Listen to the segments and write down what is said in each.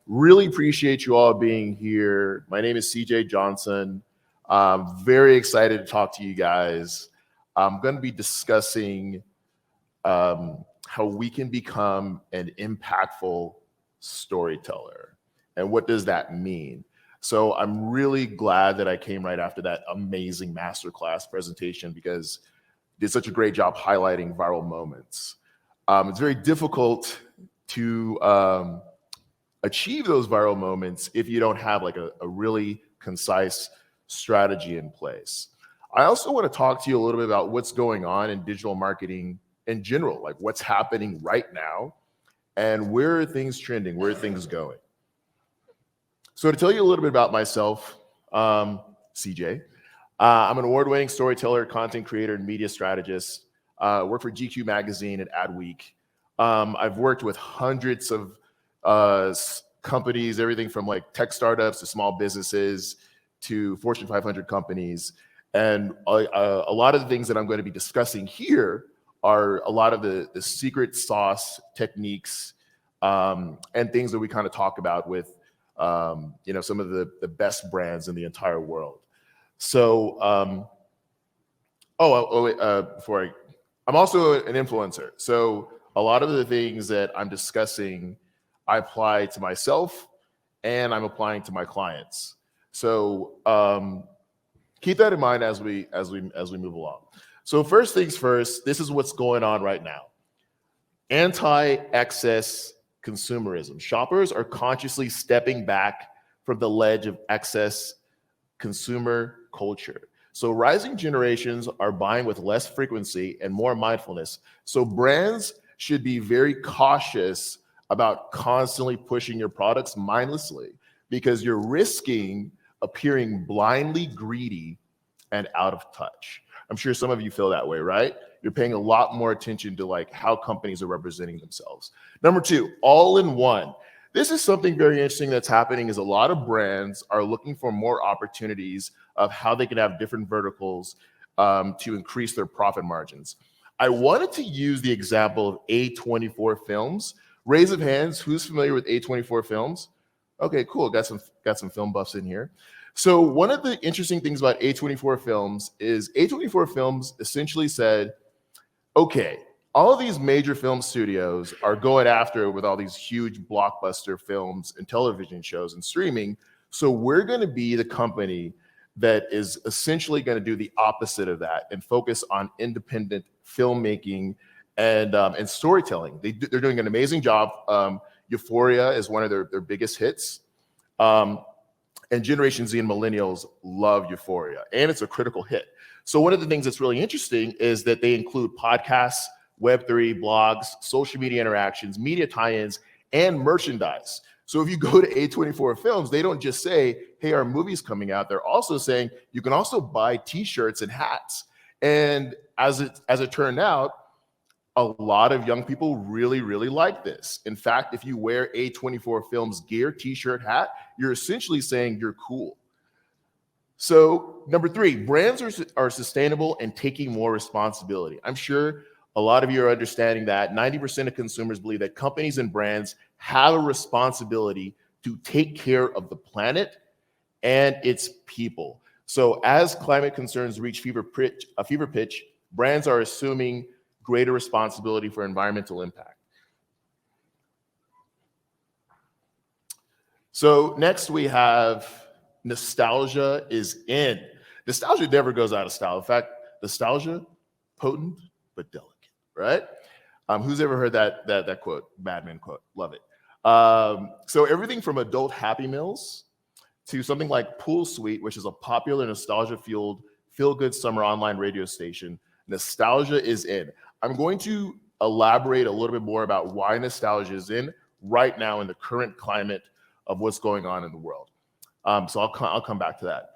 Really appreciate you all being here. My name is CJ Johnson. I'm very excited to talk to you guys. I'm going to be discussing how we can become an impactful storyteller. And what does that mean? So I'm really glad that I came right after that amazing masterclass presentation because you did such a great job highlighting viral moments. It's very difficult to achieve those viral moments if you don't have like a really concise strategy in place. I also want to talk to you a little bit about what's going on in digital marketing in general, like what's happening right now and where are things trending, where are things going. So to tell you a little bit about myself, CJ, I'm an award-winning storyteller, content creator, and media strategist. I work for GQ Magazine and Adweek. I've worked with hundreds of companies, everything from like tech startups to small businesses to Fortune 500 companies. And a lot of the things that I'm going to be discussing here are a lot of the secret sauce techniques and things that we kind of talk about with some of the best brands in the entire world. So, I'm also an influencer. So a lot of the things that I'm discussing, I apply to myself and I'm applying to my clients. So keep that in mind as we move along. So first things first, this is what's going on right now. Anti-excess consumerism. Shoppers are consciously stepping back from the ledge of excess consumer culture. So rising generations are buying with less frequency and more mindfulness. So brands should be very cautious about constantly pushing your products mindlessly because you're risking appearing blindly greedy and out of touch. I'm sure some of you feel that way, right? You're paying a lot more attention to like how companies are representing themselves. Number two, all in one. This is something very interesting that's happening is a lot of brands are looking for more opportunities of how they can have different verticals to increase their profit margins. I wanted to use the example of A24 Films. Raise of hands, who's familiar with A24 Films? Okay, cool, got some film buffs in here. So one of the interesting things about A24 Films is A24 Films essentially said, okay, all of these major film studios are going after with all these huge blockbuster films and television shows and streaming. So we're going to be the company that is essentially going to do the opposite of that and focus on independent filmmaking and storytelling. They're doing an amazing job. Euphoria is one of their biggest hits. And Generation Z and millennials love Euphoria, and it's a critical hit. So one of the things that's really interesting is that they include podcasts, Web3, blogs, social media interactions, media tie-ins, and merchandise. So if you go to A24 Films, they don't just say, hey, our movie's coming out. They're also saying you can also buy t-shirts and hats. And as it turned out, a lot of young people really, really like this. In fact, if you wear A24 Films gear, t-shirt, hat, you're essentially saying you're cool. So number three, brands are sustainable and taking more responsibility. I'm sure a lot of you are understanding that 90% of consumers believe that companies and brands have a responsibility to take care of the planet and its people. So as climate concerns reach fever pitch, brands are assuming greater responsibility for environmental impact. So next we have nostalgia is in. Nostalgia never goes out of style. In fact, nostalgia, potent but delicate, right? Who's ever heard that quote, Batman quote? Love it. So everything from adult Happy Meals to something like Pool Suite, which is a popular nostalgia-fueled feel-good summer online radio station, nostalgia is in. I'm going to elaborate a little bit more about why nostalgia is in right now in the current climate of what's going on in the world. So I'll come back to that.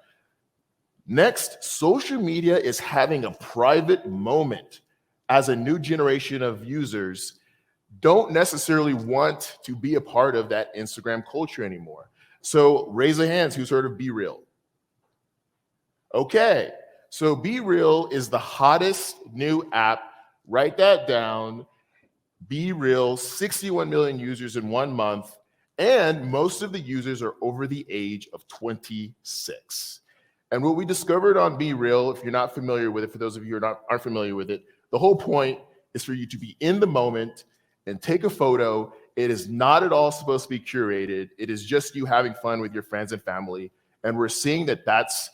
Next, social media is having a private moment as a new generation of users don't necessarily want to be a part of that Instagram culture anymore. So raise the hands who's heard of Be Real. Okay, so Be Real is the hottest new app. Write that down. Be Real, 61 million users in 1 month. And most of the users are over the age of 26. And what we discovered on Be Real, if you're not familiar with it, for those of you who aren't familiar with it, the whole point is for you to be in the moment and take a photo. It is not at all supposed to be curated. It is just you having fun with your friends and family. And we're seeing that that's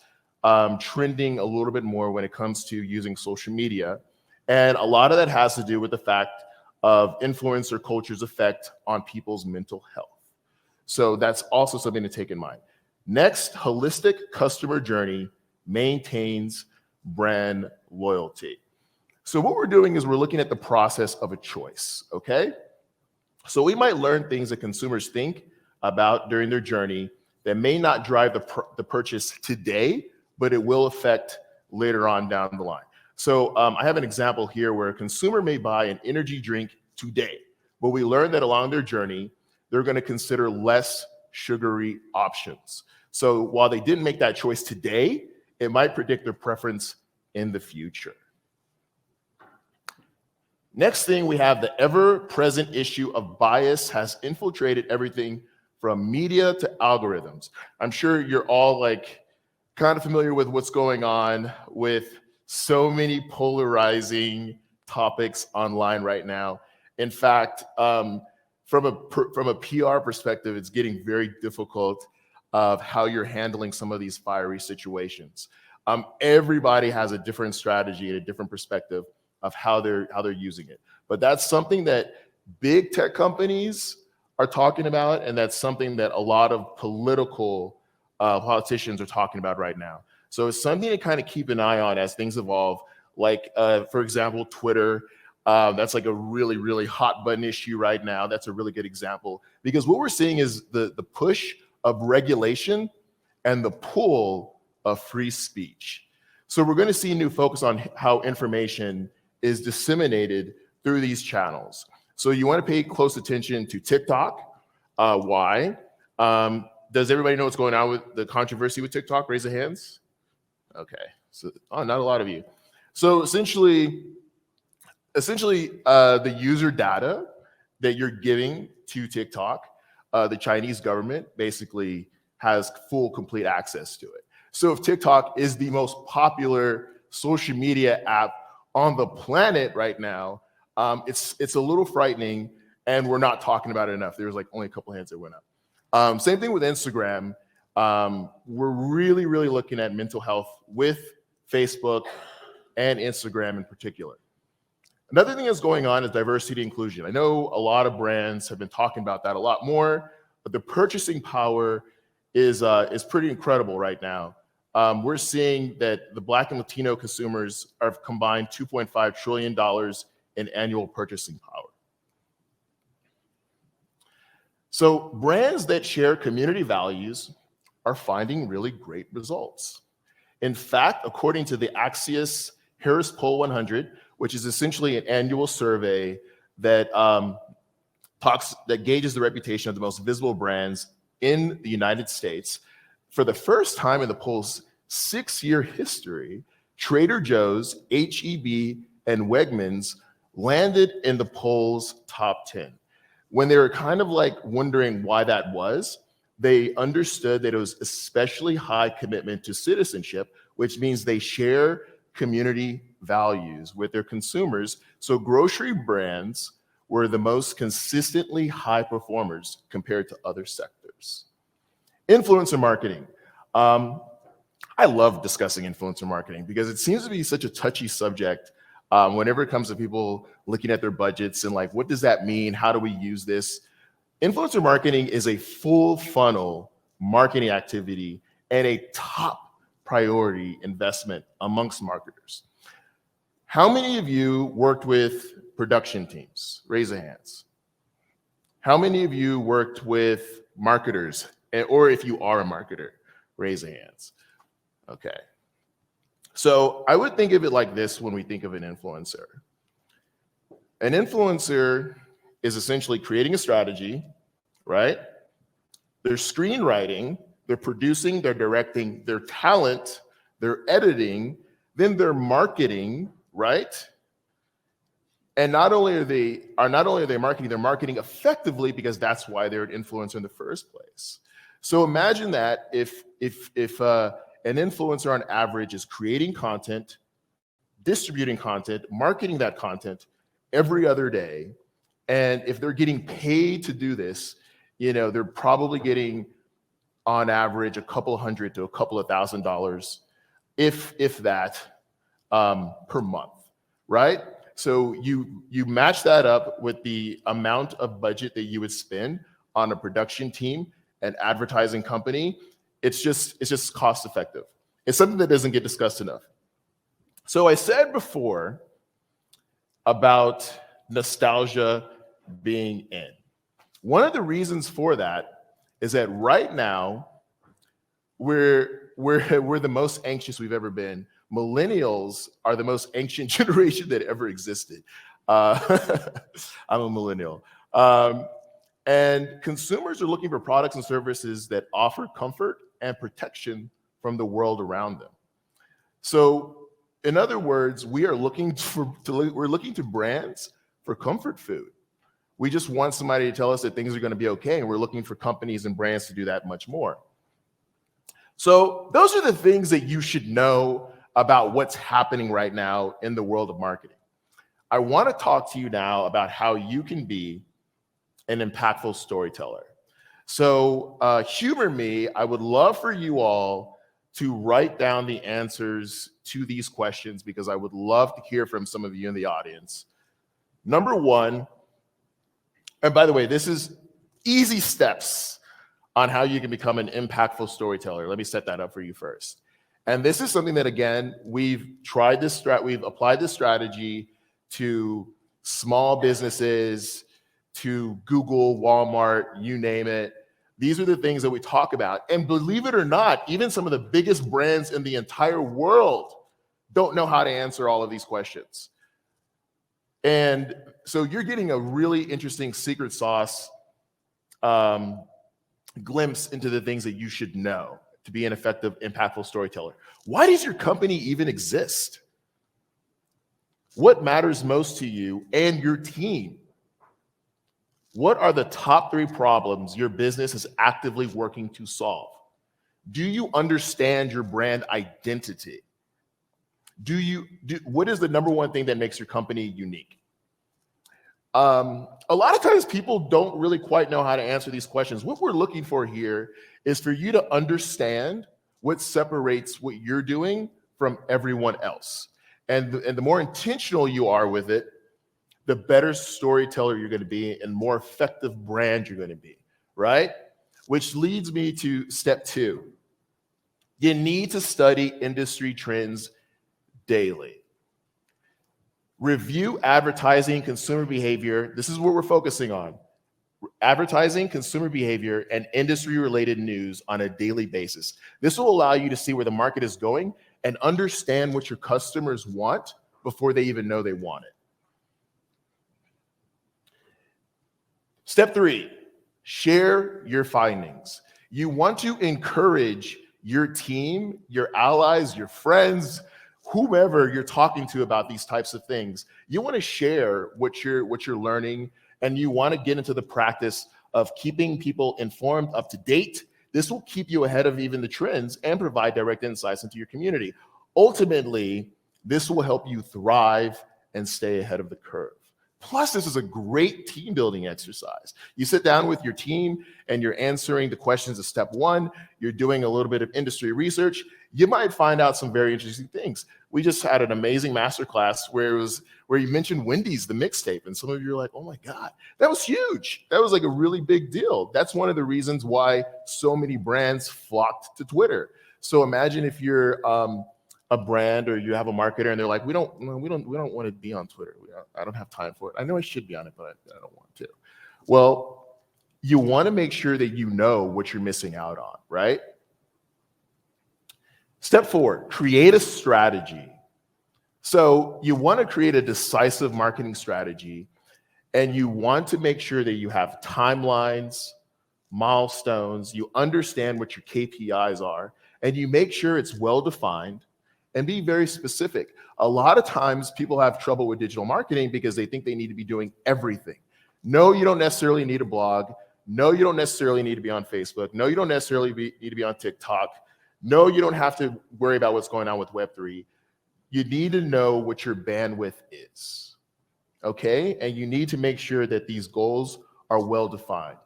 trending a little bit more when it comes to using social media. And a lot of that has to do with the fact of influencer culture's effect on people's mental health. So that's also something to take in mind. Next, holistic customer journey maintains brand loyalty. So what we're doing is we're looking at the process of a choice, okay? So we might learn things that consumers think about during their journey that may not drive the purchase today, but it will affect later on down the line. So I have an example here where a consumer may buy an energy drink today, but we learn that along their journey, they're going to consider less sugary options. So while they didn't make that choice today, it might predict their preference in the future. Next thing, we have the ever-present issue of bias has infiltrated everything from media to algorithms. I'm sure you're all like kind of familiar with what's going on with so many polarizing topics online right now. In fact, from a PR perspective, it's getting very difficult of how you're handling some of these fiery situations. Everybody has a different strategy and a different perspective of how they're using it. But that's something that big tech companies are talking about, and that's something that a lot of politicians are talking about right now. So it's something to kind of keep an eye on as things evolve. Like, for example, Twitter. That's like a really, really hot button issue right now. That's a really good example, because what we're seeing is the push of regulation and the pull of free speech. So we're going to see a new focus on how information is disseminated through these channels. So you want to pay close attention to TikTok. Why? Does everybody know what's going on with the controversy with TikTok? Raise your hands. Okay, so not a lot of you. So essentially, the user data that you're giving to TikTok, the Chinese government basically has full, complete access to it. So if TikTok is the most popular social media app on the planet right now, it's a little frightening, and we're not talking about it enough. There's like only a couple hands that went up. Same thing with Instagram. We're really, really looking at mental health with Facebook and Instagram in particular. Another thing that's going on is diversity and inclusion. I know a lot of brands have been talking about that a lot more, but the purchasing power is pretty incredible right now. We're seeing that the Black and Latino consumers have combined $2.5 trillion in annual purchasing power. So brands that share community values are finding really great results. In fact, according to the Axios Harris Poll 100, which is essentially an annual survey that gauges the reputation of the most visible brands in the United States, for the first time in the poll's 6-year history, Trader Joe's, H-E-B, and Wegmans landed in the poll's top 10. When they were kind of like wondering why that was, they understood that it was especially high commitment to citizenship, which means they share community values with their consumers. So grocery brands were the most consistently high performers compared to other sectors. Influencer marketing. I love discussing influencer marketing because it seems to be such a touchy subject whenever it comes to people looking at their budgets and like, what does that mean? How do we use this? Influencer marketing is a full funnel marketing activity and a top priority investment amongst marketers. How many of you worked with production teams? Raise your hands. How many of you worked with marketers? Or if you are a marketer, raise your hands. Okay. So I would think of it like this when we think of an influencer. An influencer is essentially creating a strategy, right? They're screenwriting, they're producing, they're directing, their talent, they're editing, then they're marketing, right? And not only are they marketing, they're marketing effectively because that's why they're an influencer in the first place. So imagine that if an influencer on average is creating content, distributing content, marketing that content every other day, and if they're getting paid to do this, they're probably getting on average a couple hundred to a couple of $1,000, if that, per month, right? So you match that up with the amount of budget that you would spend on a production team and advertising company. It's just cost effective. It's something that doesn't get discussed enough. So I said before about nostalgia being in. One of the reasons for that is that right now we're the most anxious we've ever been. Millennials are the most ancient generation that ever existed. I'm a millennial. And consumers are looking for products and services that offer comfort and protection from the world around them. So, in other words, we're looking to brands for comfort food. We just want somebody to tell us that things are going to be okay, and we're looking for companies and brands to do that much more. So those are the things that you should know about what's happening right now in the world of marketing. I want to talk to you now about how you can be an impactful storyteller. So humor me. I would love for you all to write down the answers to these questions because I would love to hear from some of you in the audience. Number one, and by the way, this is easy steps on how you can become an impactful storyteller. Let me set that up for you first. And this is something that, again, we've applied this strategy to small businesses, to Google, Walmart, you name it. These are the things that we talk about. And believe it or not, even some of the biggest brands in the entire world don't know how to answer all of these questions. And so you're getting a really interesting secret sauce glimpse into the things that you should know to be an effective, impactful storyteller. Why does your company even exist? What matters most to you and your team? What are the top 3 problems your business is actively working to solve? Do you understand your brand identity? What is the number one thing that makes your company unique? A lot of times people don't really quite know how to answer these questions. What we're looking for here is for you to understand what separates what you're doing from everyone else. And the more intentional you are with it, the better storyteller you're going to be and more effective brand you're going to be, right? Which leads me to step 2. You need to study industry trends daily. Review advertising, consumer behavior. This is what we're focusing on. Advertising, consumer behavior, and industry-related news on a daily basis. This will allow you to see where the market is going and understand what your customers want before they even know they want it. Step 3, share your findings. You want to encourage your team, your allies, your friends, whomever you're talking to about these types of things. You want to share what you're learning, and you want to get into the practice of keeping people informed, up to date. This will keep you ahead of even the trends and provide direct insights into your community. Ultimately, this will help you thrive and stay ahead of the curve. Plus, this is a great team building exercise. You sit down with your team and you're answering the questions of step 1. You're doing a little bit of industry research. You might find out some very interesting things. We just had an amazing masterclass where you mentioned Wendy's, the mixtape, and some of you are like, oh my God, that was huge. That was like a really big deal. That's one of the reasons why so many brands flocked to Twitter. So imagine if you're a brand or you have a marketer and they're like, we don't want to be on Twitter. I don't have time for it. I know I should be on it, but I don't want to. Well, you want to make sure that you know what you're missing out on, right? Step 4, create a strategy. So you want to create a decisive marketing strategy, and you want to make sure that you have timelines, milestones, you understand what your KPIs are, and you make sure it's well-defined, and be very specific. A lot of times people have trouble with digital marketing because they think they need to be doing everything. No, you don't necessarily need a blog. No, you don't necessarily need to be on Facebook. No, you don't necessarily need to be on TikTok. No, you don't have to worry about what's going on with Web3. You need to know what your bandwidth is, okay? And you need to make sure that these goals are well-defined.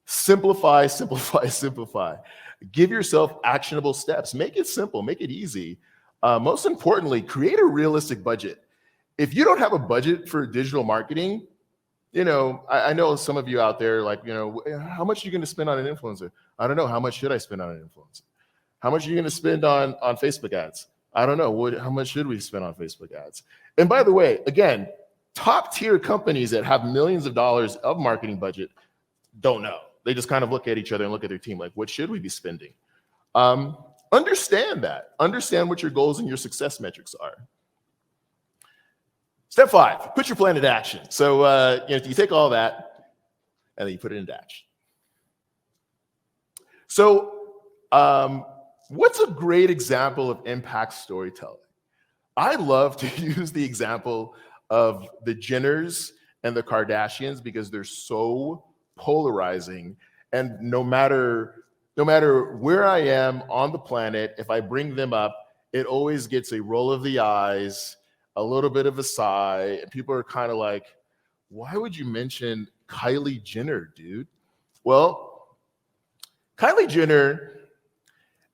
Simplify, simplify, simplify. Give yourself actionable steps. Make it simple, make it easy. Most importantly, create a realistic budget. If you don't have a budget for digital marketing, you know, I know some of you out there like, you know, how much are you going to spend on an influencer? I don't know. How much should I spend on an influencer? How much are you going to spend on Facebook ads? I don't know. How much should we spend on Facebook ads? And by the way, again, top tier companies that have millions of dollars of marketing budget don't know. They just kind of look at each other and look at their team like, what should we be spending? Understand that. Understand what your goals and your success metrics are. Step 5, put your plan into action. So you take all that and then you put it into action. So what's a great example of impact storytelling? I love to use the example of the Jenners and the Kardashians because they're so polarizing. And no matter where I am on the planet, if I bring them up, it always gets a roll of the eyes, a little bit of a sigh, and people are kind of like, why would you mention Kylie Jenner, dude? Well, Kylie Jenner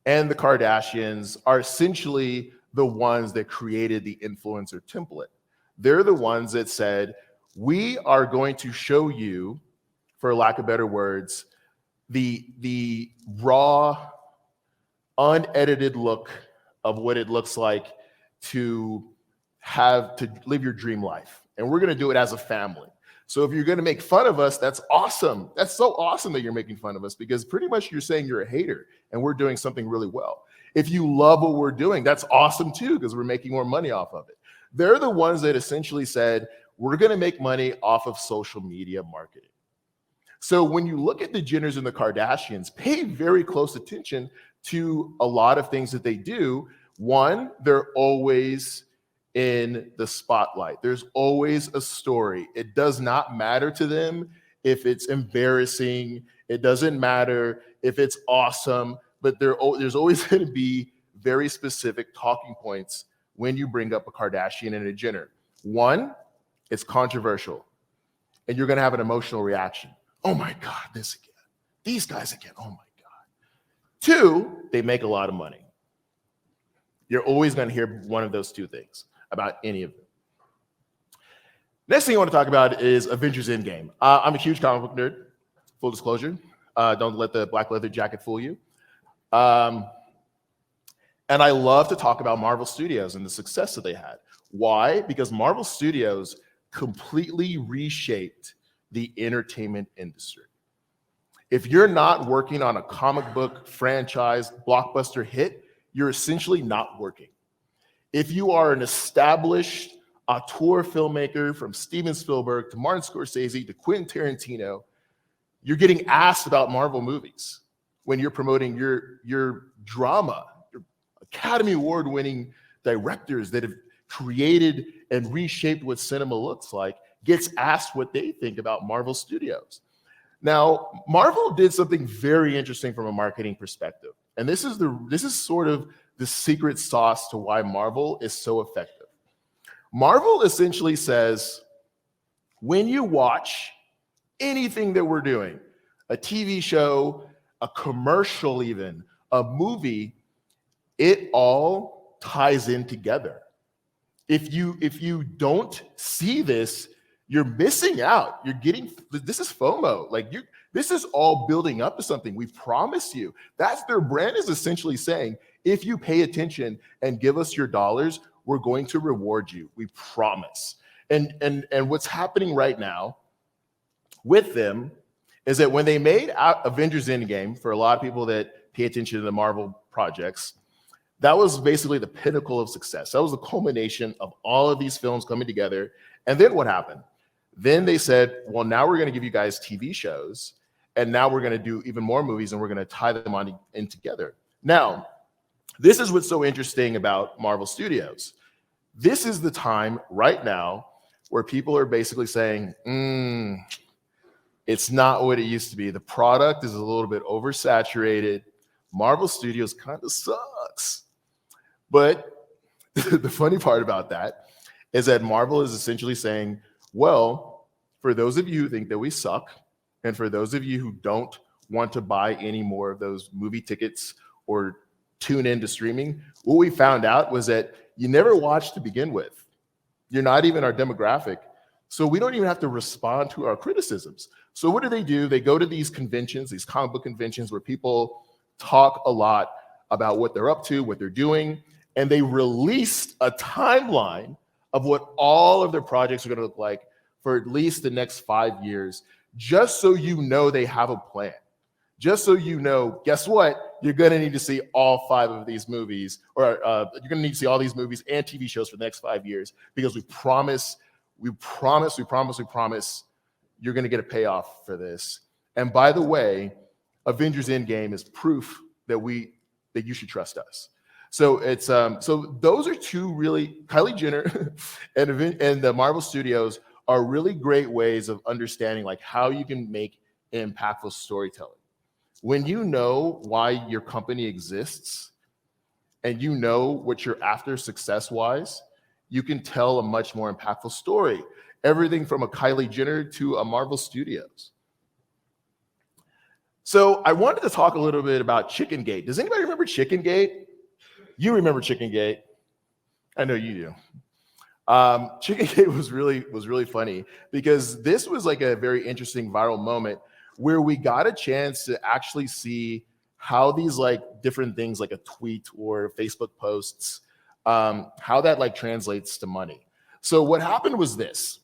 and the Kardashians are essentially the ones that created the influencer template. They're the ones that said, we are going to show you, for lack of better words, the raw, unedited look of what it looks like to live your dream life. And we're going to do it as a family. So if you're going to make fun of us, that's awesome. That's so awesome that you're making fun of us because pretty much you're saying you're a hater and we're doing something really well. If you love what we're doing, that's awesome too because we're making more money off of it. They're the ones that essentially said, we're going to make money off of social media marketing. So when you look at the Jenners and the Kardashians, pay very close attention to a lot of things that they do. One, they're always in the spotlight. There's always a story. It does not matter to them if it's embarrassing. It doesn't matter if it's awesome, but there's always going to be very specific talking points when you bring up a Kardashian and a Jenner. One, it's controversial, and you're going to have an emotional reaction. Oh my God, this again. These guys again. Oh my God. Two, they make a lot of money. You're always going to hear one of those two things about any of them. Next thing I want to talk about is Avengers Endgame. I'm a huge comic book nerd, full disclosure. Don't let the black leather jacket fool you. And I love to talk about Marvel Studios and the success that they had. Why? Because Marvel Studios completely reshaped the entertainment industry. If you're not working on a comic book franchise blockbuster hit, you're essentially not working. If you are an established auteur filmmaker from Steven Spielberg to Martin Scorsese to Quentin Tarantino, you're getting asked about Marvel movies when you're promoting your drama, your Academy Award-winning directors that have created and reshaped what cinema looks like, gets asked what they think about Marvel Studios. Now, Marvel did something very interesting from a marketing perspective. And this is sort of the secret sauce to why Marvel is so effective. Marvel essentially says, when you watch anything that we're doing, a TV show, a commercial even, a movie, it all ties in together. If you don't see this, you're missing out. This is FOMO. This is all building up to something. We promise you. That's their brand is essentially saying, if you pay attention and give us your dollars, we're going to reward you. We promise. And what's happening right now with them is that when they made Avengers Endgame, for a lot of people that pay attention to the Marvel projects, that was basically the pinnacle of success. That was the culmination of all of these films coming together. And then what happened? Then they said, well, now we're going to give you guys TV shows, and now we're going to do even more movies, and we're going to tie them on in together. Now, This is what's so interesting about Marvel Studios. This is the time right now where people are basically saying, it's not what it used to be. The product is a little bit oversaturated. Marvel Studios kind of sucks. But the funny part about that is that Marvel is essentially saying, well, for those of you who think that we suck, and for those of you who don't want to buy any more of those movie tickets or tune into streaming, what we found out was that you never watched to begin with. You're not even our demographic. So we don't even have to respond to our criticisms. So what do? They go to these conventions, these comic book conventions where people talk a lot about what they're up to, what they're doing, and they released a timeline of what all of their projects are going to look like for at least the next 5 years, just so you know they have a plan. Just so you know, guess what? You're going to need to see all 5 of these movies, or you're going to need to see all these movies and TV shows for the next 5 years, because we promise you're going to get a payoff for this. And by the way, Avengers Endgame is proof that you should trust us. So it's so those are two really, Kylie Jenner and the Marvel Studios are really great ways of understanding like how you can make impactful storytelling. When you know why your company exists and you know what you're after success-wise, you can tell a much more impactful story. Everything from a Kylie Jenner to a Marvel Studios. So I wanted to talk a little bit about Chicken Gate. Does anybody remember Chicken Gate? You remember Chicken Gate? I know you do. Chicken Gate was really funny because this was like a very interesting viral moment where we got a chance to actually see how these like different things like a tweet or Facebook posts, how that like translates to money. So what happened was this.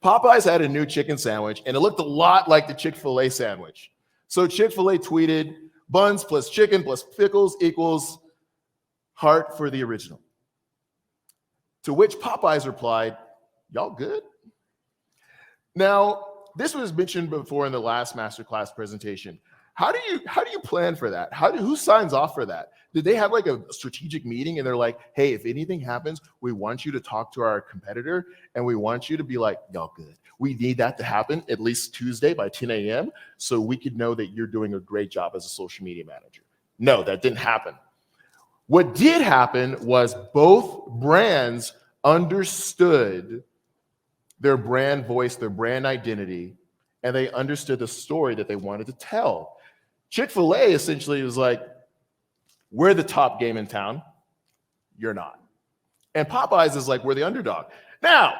Popeyes had a new chicken sandwich and it looked a lot like the Chick-fil-A sandwich. So Chick-fil-A tweeted, buns plus chicken plus pickles equals heart for the original. To which Popeyes replied, y'all good? Now, this was mentioned before in the last masterclass presentation. How do you plan for that? Who signs off for that? Did they have like a strategic meeting and they're like, hey, if anything happens, we want you to talk to our competitor and we want you to be like, y'all good. We need that to happen at least Tuesday by 10 a.m. so we could know that you're doing a great job as a social media manager. No, that didn't happen. What did happen was both brands understood their brand voice, their brand identity, and they understood the story that they wanted to tell. Chick-fil-A essentially was like, we're the top game in town. You're not. And Popeyes is like, we're the underdog. Now,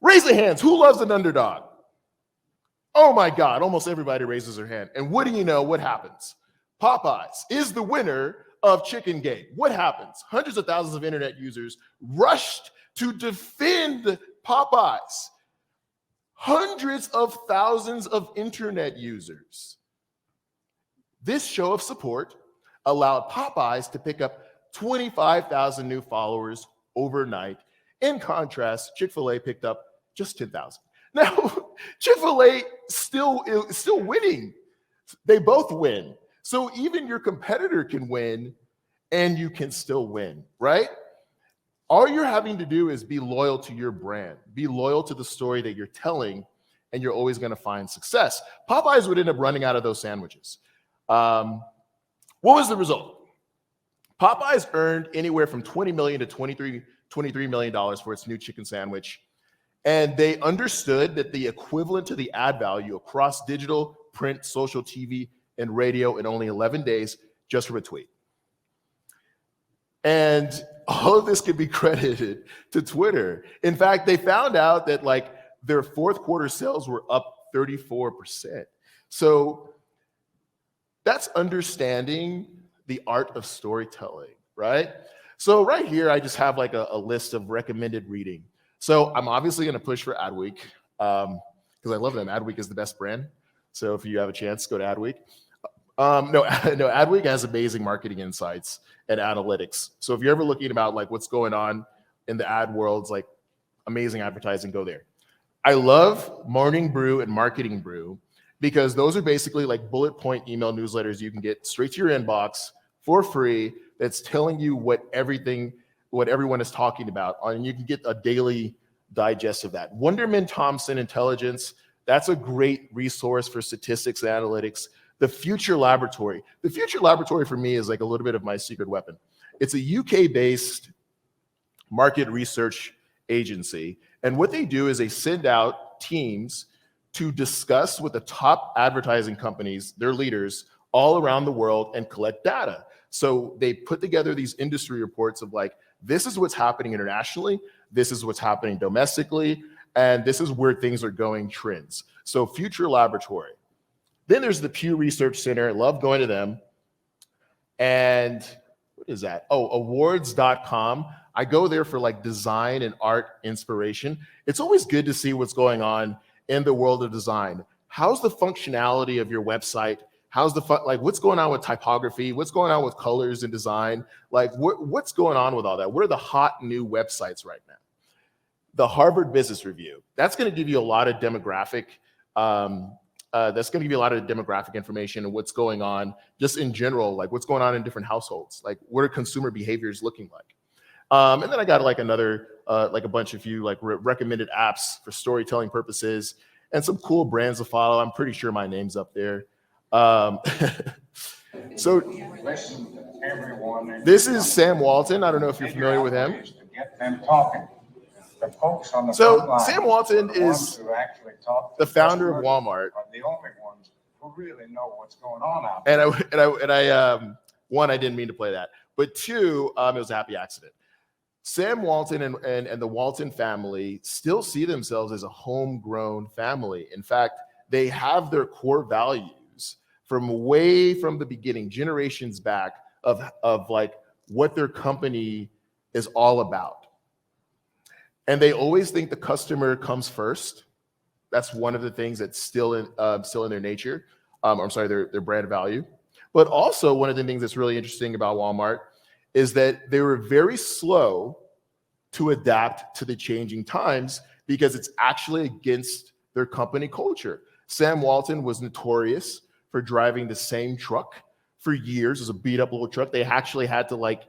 raise the hands. Who loves an underdog? Oh my God, almost everybody raises their hand. And what do you know? What happens? Popeyes is the winner of Chicken Gate. What happens? Hundreds of thousands of internet users rushed to defend Popeyes. Hundreds of thousands of internet users. This show of support allowed Popeyes to pick up 25,000 new followers overnight. In contrast, Chick-fil-A picked up just 10,000. Now, Chick-fil-A still winning. They both win. So even your competitor can win and you can still win, right? All you're having to do is be loyal to your brand, be loyal to the story that you're telling, and you're always going to find success. Popeyes would end up running out of those sandwiches. What was the result? Popeyes earned anywhere from $20 million to $23 million for its new chicken sandwich. And they understood that the equivalent to the ad value across digital, print, social, TV, and radio in only 11 days just from a tweet. And all of this can be credited to Twitter. In fact, they found out that like their fourth quarter sales were up 34%. So that's understanding the art of storytelling, right? So right here, I just have like a list of recommended reading. So I'm obviously going to push for Adweek because I love them. Adweek is the best brand. So if you have a chance, go to Adweek. No, Adweek has amazing marketing insights and analytics. So if you're ever looking about like what's going on in the ad world, like amazing advertising, go there. I love Morning Brew and Marketing Brew because those are basically like bullet point email newsletters you can get straight to your inbox for free that's telling you what everyone is talking about, and you can get a daily digest of that. Wonderman Thompson Intelligence, that's a great resource for statistics and analytics. The Future Laboratory. The Future Laboratory for me is like a little bit of my secret weapon. It's a UK-based market research agency. And what they do is they send out teams to discuss with the top advertising companies, their leaders, all around the world and collect data. So they put together these industry reports of like, this is what's happening internationally, this is what's happening domestically, and this is where things are going, trends. So Future Laboratory. Then there's the Pew Research Center. I love going to them. And what is that? Oh, awards.com. I go there for like design and art inspiration. It's always good to see what's going on in the world of design. How's the functionality of your website? How's like what's going on with typography? What's going on with colors and design? Like what's going on with all that? What are the hot new websites right now? The Harvard Business Review. That's going to give you a lot of demographic information and what's going on just in general, like what's going on in different households, like what are consumer behaviors looking like. And then I got like another, like a bunch of recommended apps for storytelling purposes and some cool brands to follow. I'm pretty sure my name's up there. So this is Sam Walton. I don't know if you're familiar with him. Get them talking. The folks on the So Sam Walton is the founder of Walmart. Are the only ones who really know what's going on out there. And I one, I didn't mean to play that, but two, it was a happy accident. Sam Walton and the Walton family still see themselves as a homegrown family. In fact, they have their core values from way from the beginning, generations back, of like what their company is all about. And they always think the customer comes first. That's one of the things that's still in their nature. Their brand value. But also one of the things that's really interesting about Walmart is that they were very slow to adapt to the changing times because it's actually against their company culture. Sam Walton was notorious for driving the same truck for years. It was a beat up little truck. They actually had to like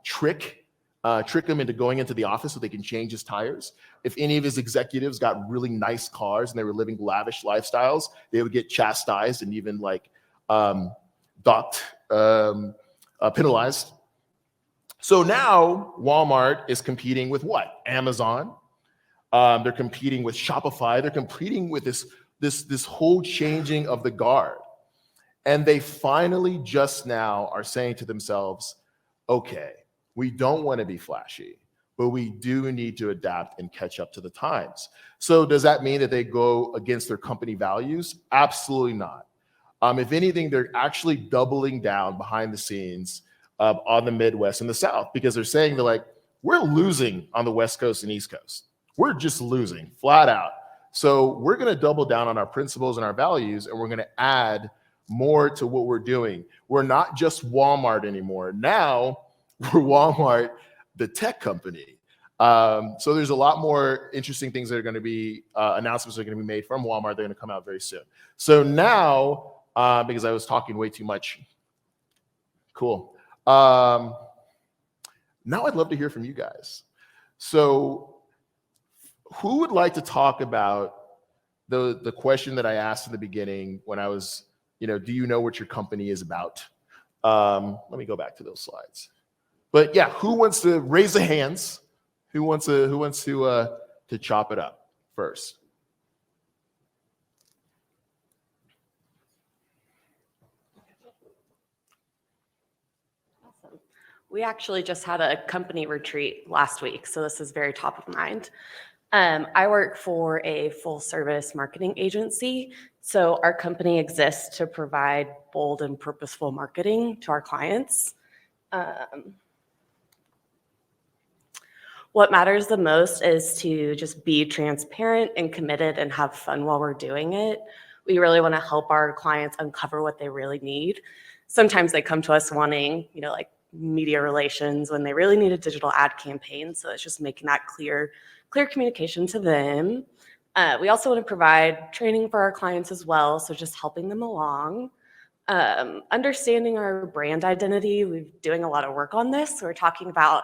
trick him into going into the office so they can change his tires. If any of his executives got really nice cars and they were living lavish lifestyles, they would get chastised and even like penalized. So now Walmart is competing with what? Amazon. They're competing with Shopify. They're competing with this whole changing of the guard. And they finally just now are saying to themselves, okay, we don't want to be flashy, but we do need to adapt and catch up to the times. So does that mean that they go against their company values? Absolutely not. If anything, they're actually doubling down behind the scenes on the Midwest and the South, because they're saying we're losing on the West Coast and East Coast. We're just losing flat out. So we're going to double down on our principles and our values, and we're going to add more to what we're doing. We're not just Walmart anymore. Now we're Walmart, the tech company. So there's a lot more interesting things that are going to be, announcements are going to be made from Walmart. They're going to come out very soon. So now, because I was talking way too much. Cool. Now I'd love to hear from you guys. So who would like to talk about the question that I asked in the beginning when I was, do you know what your company is about? Let me go back to those slides. But yeah, who wants to raise the hands? Who wants to chop it up first? Awesome. We actually just had a company retreat last week, so this is very top of mind. I work for a full service marketing agency. So our company exists to provide bold and purposeful marketing to our clients. What matters the most is to just be transparent and committed and have fun while we're doing it. We really want to help our clients uncover what they really need. Sometimes they come to us wanting, like media relations when they really need a digital ad campaign. So it's just making that clear communication to them. We also want to provide training for our clients as well. So just helping them along. Understanding our brand identity, we're doing a lot of work on this. We're talking about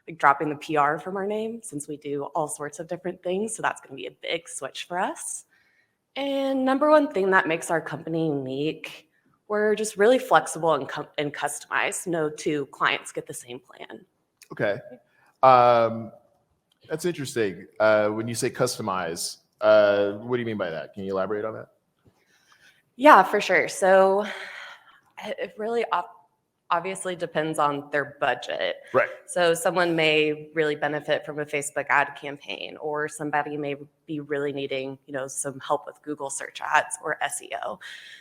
like dropping the PR from our name, since we do all sorts of different things. So that's going to be a big switch for us. And number one thing that makes our company unique, we're just really flexible and customized. No two clients get the same plan. Okay. That's interesting. When you say customize, what do you mean by that? Can you elaborate on that? Yeah, for sure. So it really obviously depends on their budget. Right. So someone may really benefit from a Facebook ad campaign, or somebody may be really needing, some help with Google search ads or SEO.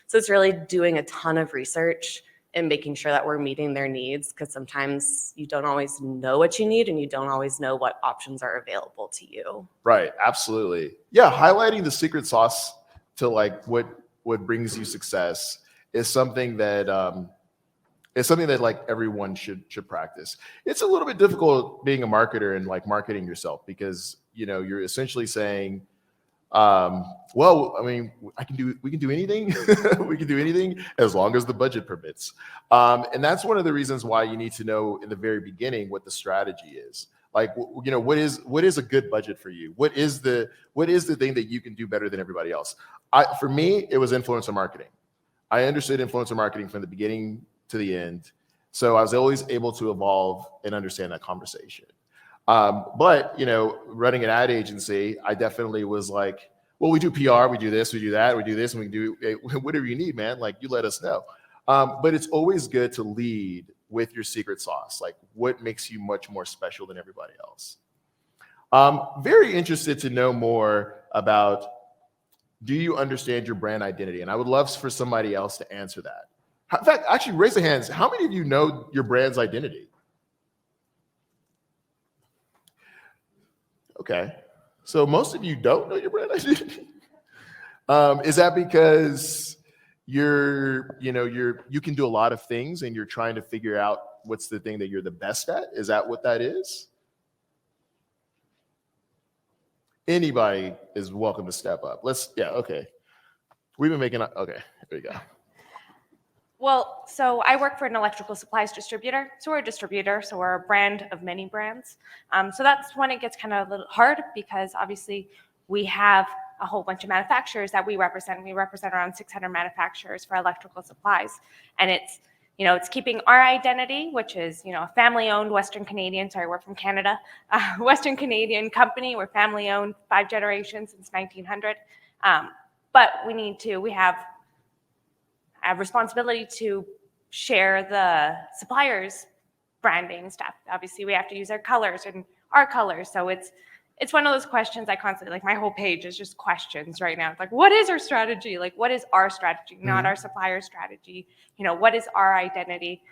So it's really doing a ton of research and making sure that we're meeting their needs, because sometimes you don't always know what you need and you don't always know what options are available to you. Right. Absolutely. Yeah. Highlighting the secret sauce to like what brings you success is something that like everyone should practice. It's a little bit difficult being a marketer and like marketing yourself, because you're essentially saying, well, I mean, we can do anything. We can do anything as long as the budget permits. And that's one of the reasons why you need to know in the very beginning what the strategy is. Like, what is a good budget for you? What is the thing that you can do better than everybody else? For me, it was influencer marketing. I understood influencer marketing from the beginning to the end. So I was always able to evolve and understand that conversation. But, running an ad agency, I definitely was like, well, we do PR, we do this, we do that, we do this, and we do whatever you need, man. Like, you let us know. But it's always good to lead with your secret sauce, like what makes you much more special than everybody else. Very interested to know more about, do you understand your brand identity? And I would love for somebody else to answer that. In fact, actually, raise the hands. How many of you know your brand's identity? Okay. So most of you don't know your brand identity. Is that because you can do a lot of things and you're trying to figure out what's the thing that you're the best at? Is that what that is? Anybody is welcome to step up. Okay. We've been making, okay, there you go. Well, so I work for an electrical supplies distributor. So we're a distributor, so we're a brand of many brands. So that's when it gets kind of a little hard, because obviously we have a whole bunch of manufacturers that we represent. We represent around 600 manufacturers for electrical supplies. And it's keeping our identity, which is, a family-owned Western Canadian, we're from Canada, Western Canadian company. We're family-owned, 5 generations since 1900. But we have a responsibility to share the suppliers' branding stuff. Obviously, we have to use their colors and our colors. So it's one of those questions I constantly, like, my whole page is just questions right now. It's like, what is our strategy? Like, what is our strategy, not our supplier strategy? What is our identity?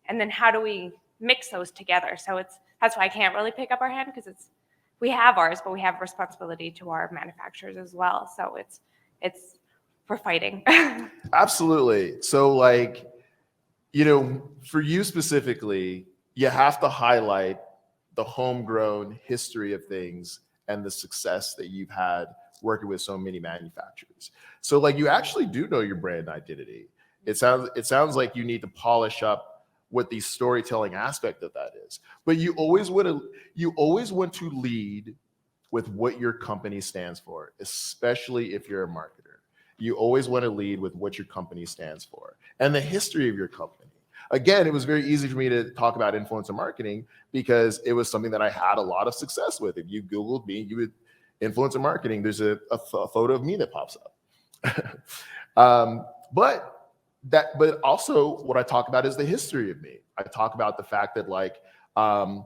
And then how do we mix those together? So that's why I can't really pick up our hand, because we have ours, but we have responsibility to our manufacturers as well. So we're fighting. Absolutely. So for you specifically, you have to highlight the homegrown history of things and the success that you've had working with so many manufacturers. So you actually do know your brand identity. It sounds like you need to polish up what the storytelling aspect of that is. But you always want to lead with what your company stands for, especially if you're a marketer. You always want to lead with what your company stands for and the history of your company. Again, it was very easy for me to talk about influencer marketing because it was something that I had a lot of success with. If you Googled me, you would influencer marketing, there's a photo of me that pops up. But also what I talk about is the history of me. I talk about the fact that I'm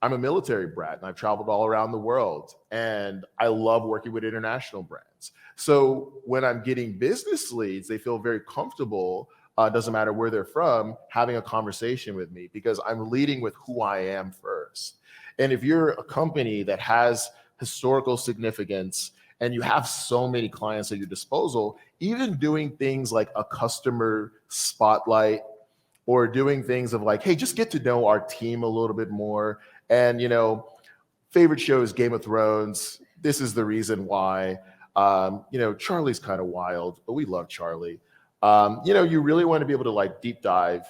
a military brat and I've traveled all around the world and I love working with international brands. So when I'm getting business leads, they feel very comfortable, doesn't matter where they're from, having a conversation with me because I'm leading with who I am first. And if you're a company that has historical significance and you have so many clients at your disposal, even doing things like a customer spotlight or doing things of hey, just get to know our team a little bit more. And, favorite show is Game of Thrones. This is the reason why. Charlie's kind of wild, but we love Charlie. you really want to be able to like deep dive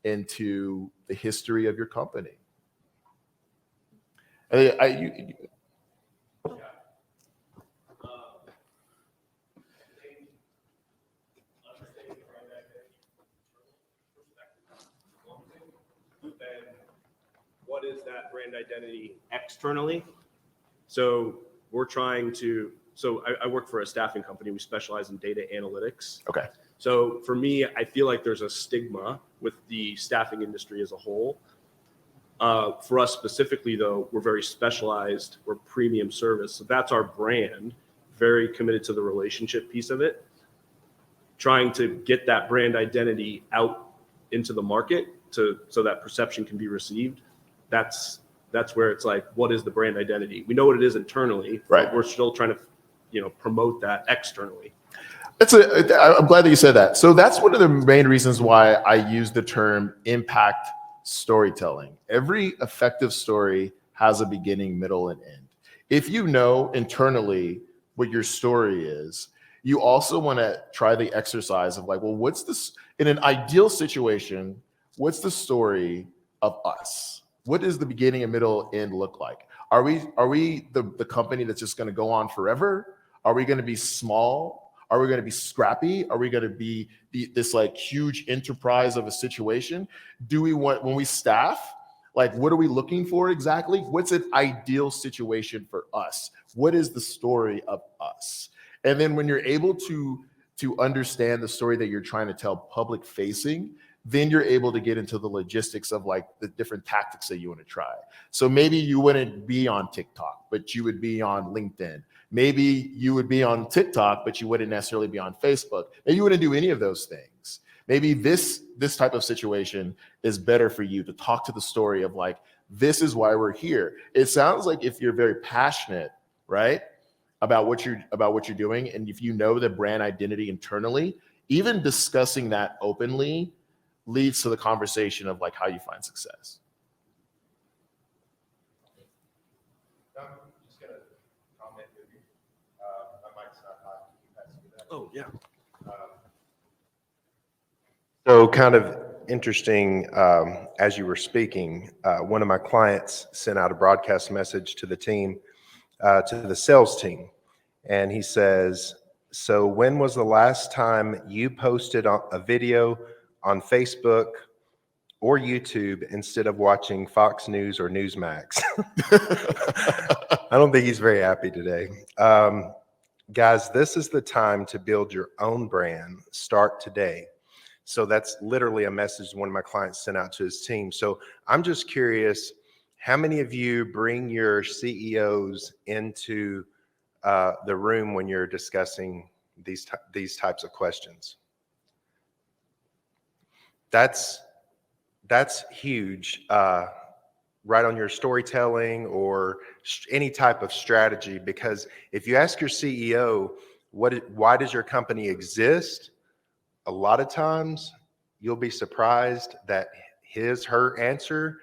into the history of your company. What is that brand identity externally? So we're trying to, I work for a staffing company. We specialize in data analytics. Okay. So for me, I feel like there's a stigma with the staffing industry as a whole. For us specifically, though, we're very specialized. We're premium service. So that's our brand, very committed to the relationship piece of it. Trying to get that brand identity out into the market so that perception can be received. That's where it's like, what is the brand identity? We know what it is internally, right? But we're still trying to, promote that externally. I'm glad that you said that. So that's one of the main reasons why I use the term impact storytelling. Every effective story has a beginning, middle, and end. If you know internally what your story is, you also want to try the exercise of like, well, what's this in an ideal situation? What's the story of us? What does the beginning and middle end look like? Are we the company that's just going to go on forever? Are we going to be small? Are we going to be scrappy? Are we going to be this like huge enterprise of a situation? Do we want, when we staff, like what are we looking for exactly? What's an ideal situation for us? What is the story of us? And then when you're able to understand the story that you're trying to tell public facing, then you're able to get into the logistics of like the different tactics that you want to try. So maybe you wouldn't be on TikTok, but you would be on LinkedIn. Maybe you would be on TikTok, but you wouldn't necessarily be on Facebook. Maybe you wouldn't do any of those things. Maybe this type of situation is better for you to talk to the story of like, this is why we're here. It sounds like if you're very passionate, right, about what you're doing, and if you know the brand identity internally, even discussing that openly leads to the conversation of like how you find success. I'm just gonna comment with you. My mic's not hot. You guys do that. Oh, yeah. So kind of interesting, as you were speaking, one of my clients sent out a broadcast message to the team, to the sales team. And he says, so when was the last time you posted a video on Facebook or YouTube instead of watching Fox News or Newsmax? I don't think he's very happy today. Guys, this is the time to build your own brand. Start today. So that's literally a message one of my clients sent out to his team. So I'm just curious, how many of you bring your CEOs into the room when you're discussing these types of questions? That's huge, right on your storytelling or any type of strategy. Because if you ask your CEO, why does your company exist? A lot of times you'll be surprised that her answer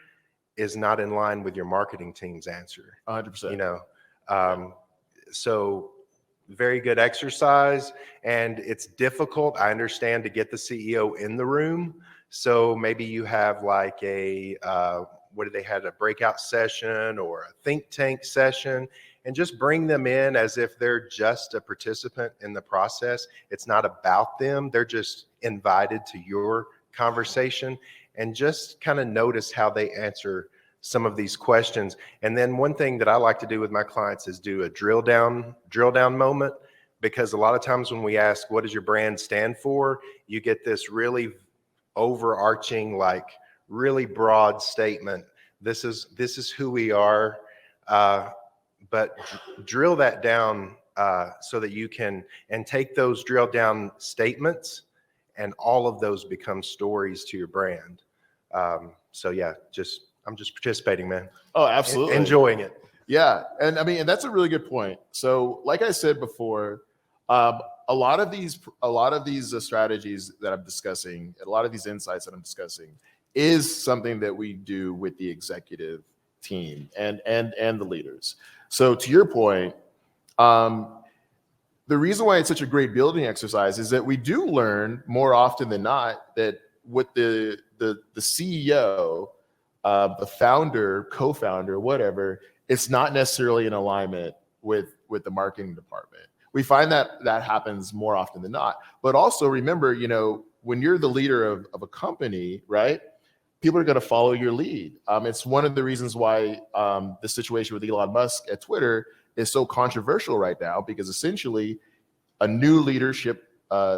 is not in line with your marketing team's answer. 100%. So very good exercise, and it's difficult, I understand, to get the CEO in the room. So maybe you have like a breakout session or a think tank session, and just bring them in as if they're just a participant in the process. It's not about them. They're just invited to your conversation, and just kind of notice how they answer some of these questions. And then one thing that I like to do with my clients is do a drill down moment, because a lot of times when we ask, what does your brand stand for? You get this really overarching, like really broad statement. This is who we are. But drill that down so that you can, and take those drill down statements, and all of those become stories to your brand. So yeah, I'm just participating, man. Oh, absolutely. Enjoying it. Yeah. And I mean, and that's a really good point. So like I said before, a lot of these strategies that I'm discussing, a lot of these insights that I'm discussing is something that we do with the executive team and the leaders. So to your point, the the reason why it's such a great building exercise is that we do learn more often than not that with the CEO, the founder, co-founder, whatever, it's not necessarily in alignment with the marketing department. We find that happens more often than not. But also remember, when you're the leader of a company, right? People are going to follow your lead. It's one of the reasons why the situation with Elon Musk at Twitter is so controversial right now, because essentially a new leadership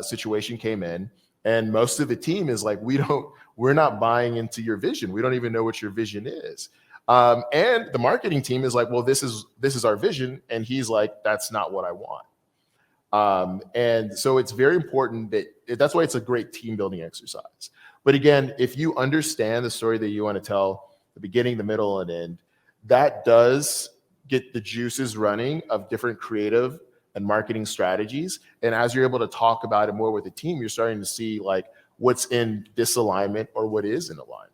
situation came in, and most of the team is like, we're not buying into your vision. We don't even know what your vision is. And the marketing team is like, well, this is our vision. And he's like, that's not what I want. And so it's very important that's why it's a great team building exercise. But again, if you understand the story that you want to tell, the beginning, the middle, and end, that does get the juices running of different creative and marketing strategies. And as you're able to talk about it more with the team, you're starting to see like what's in disalignment or what is in alignment.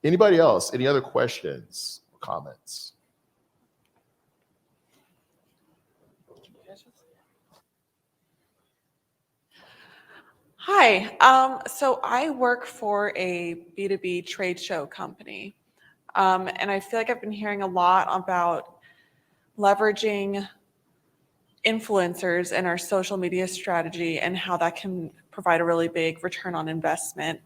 Anybody else? Any other questions or comments? Hi, so I work for a B2B trade show company. And I feel like I've been hearing a lot about leveraging influencers in our social media strategy and how that can provide a really big return on investment.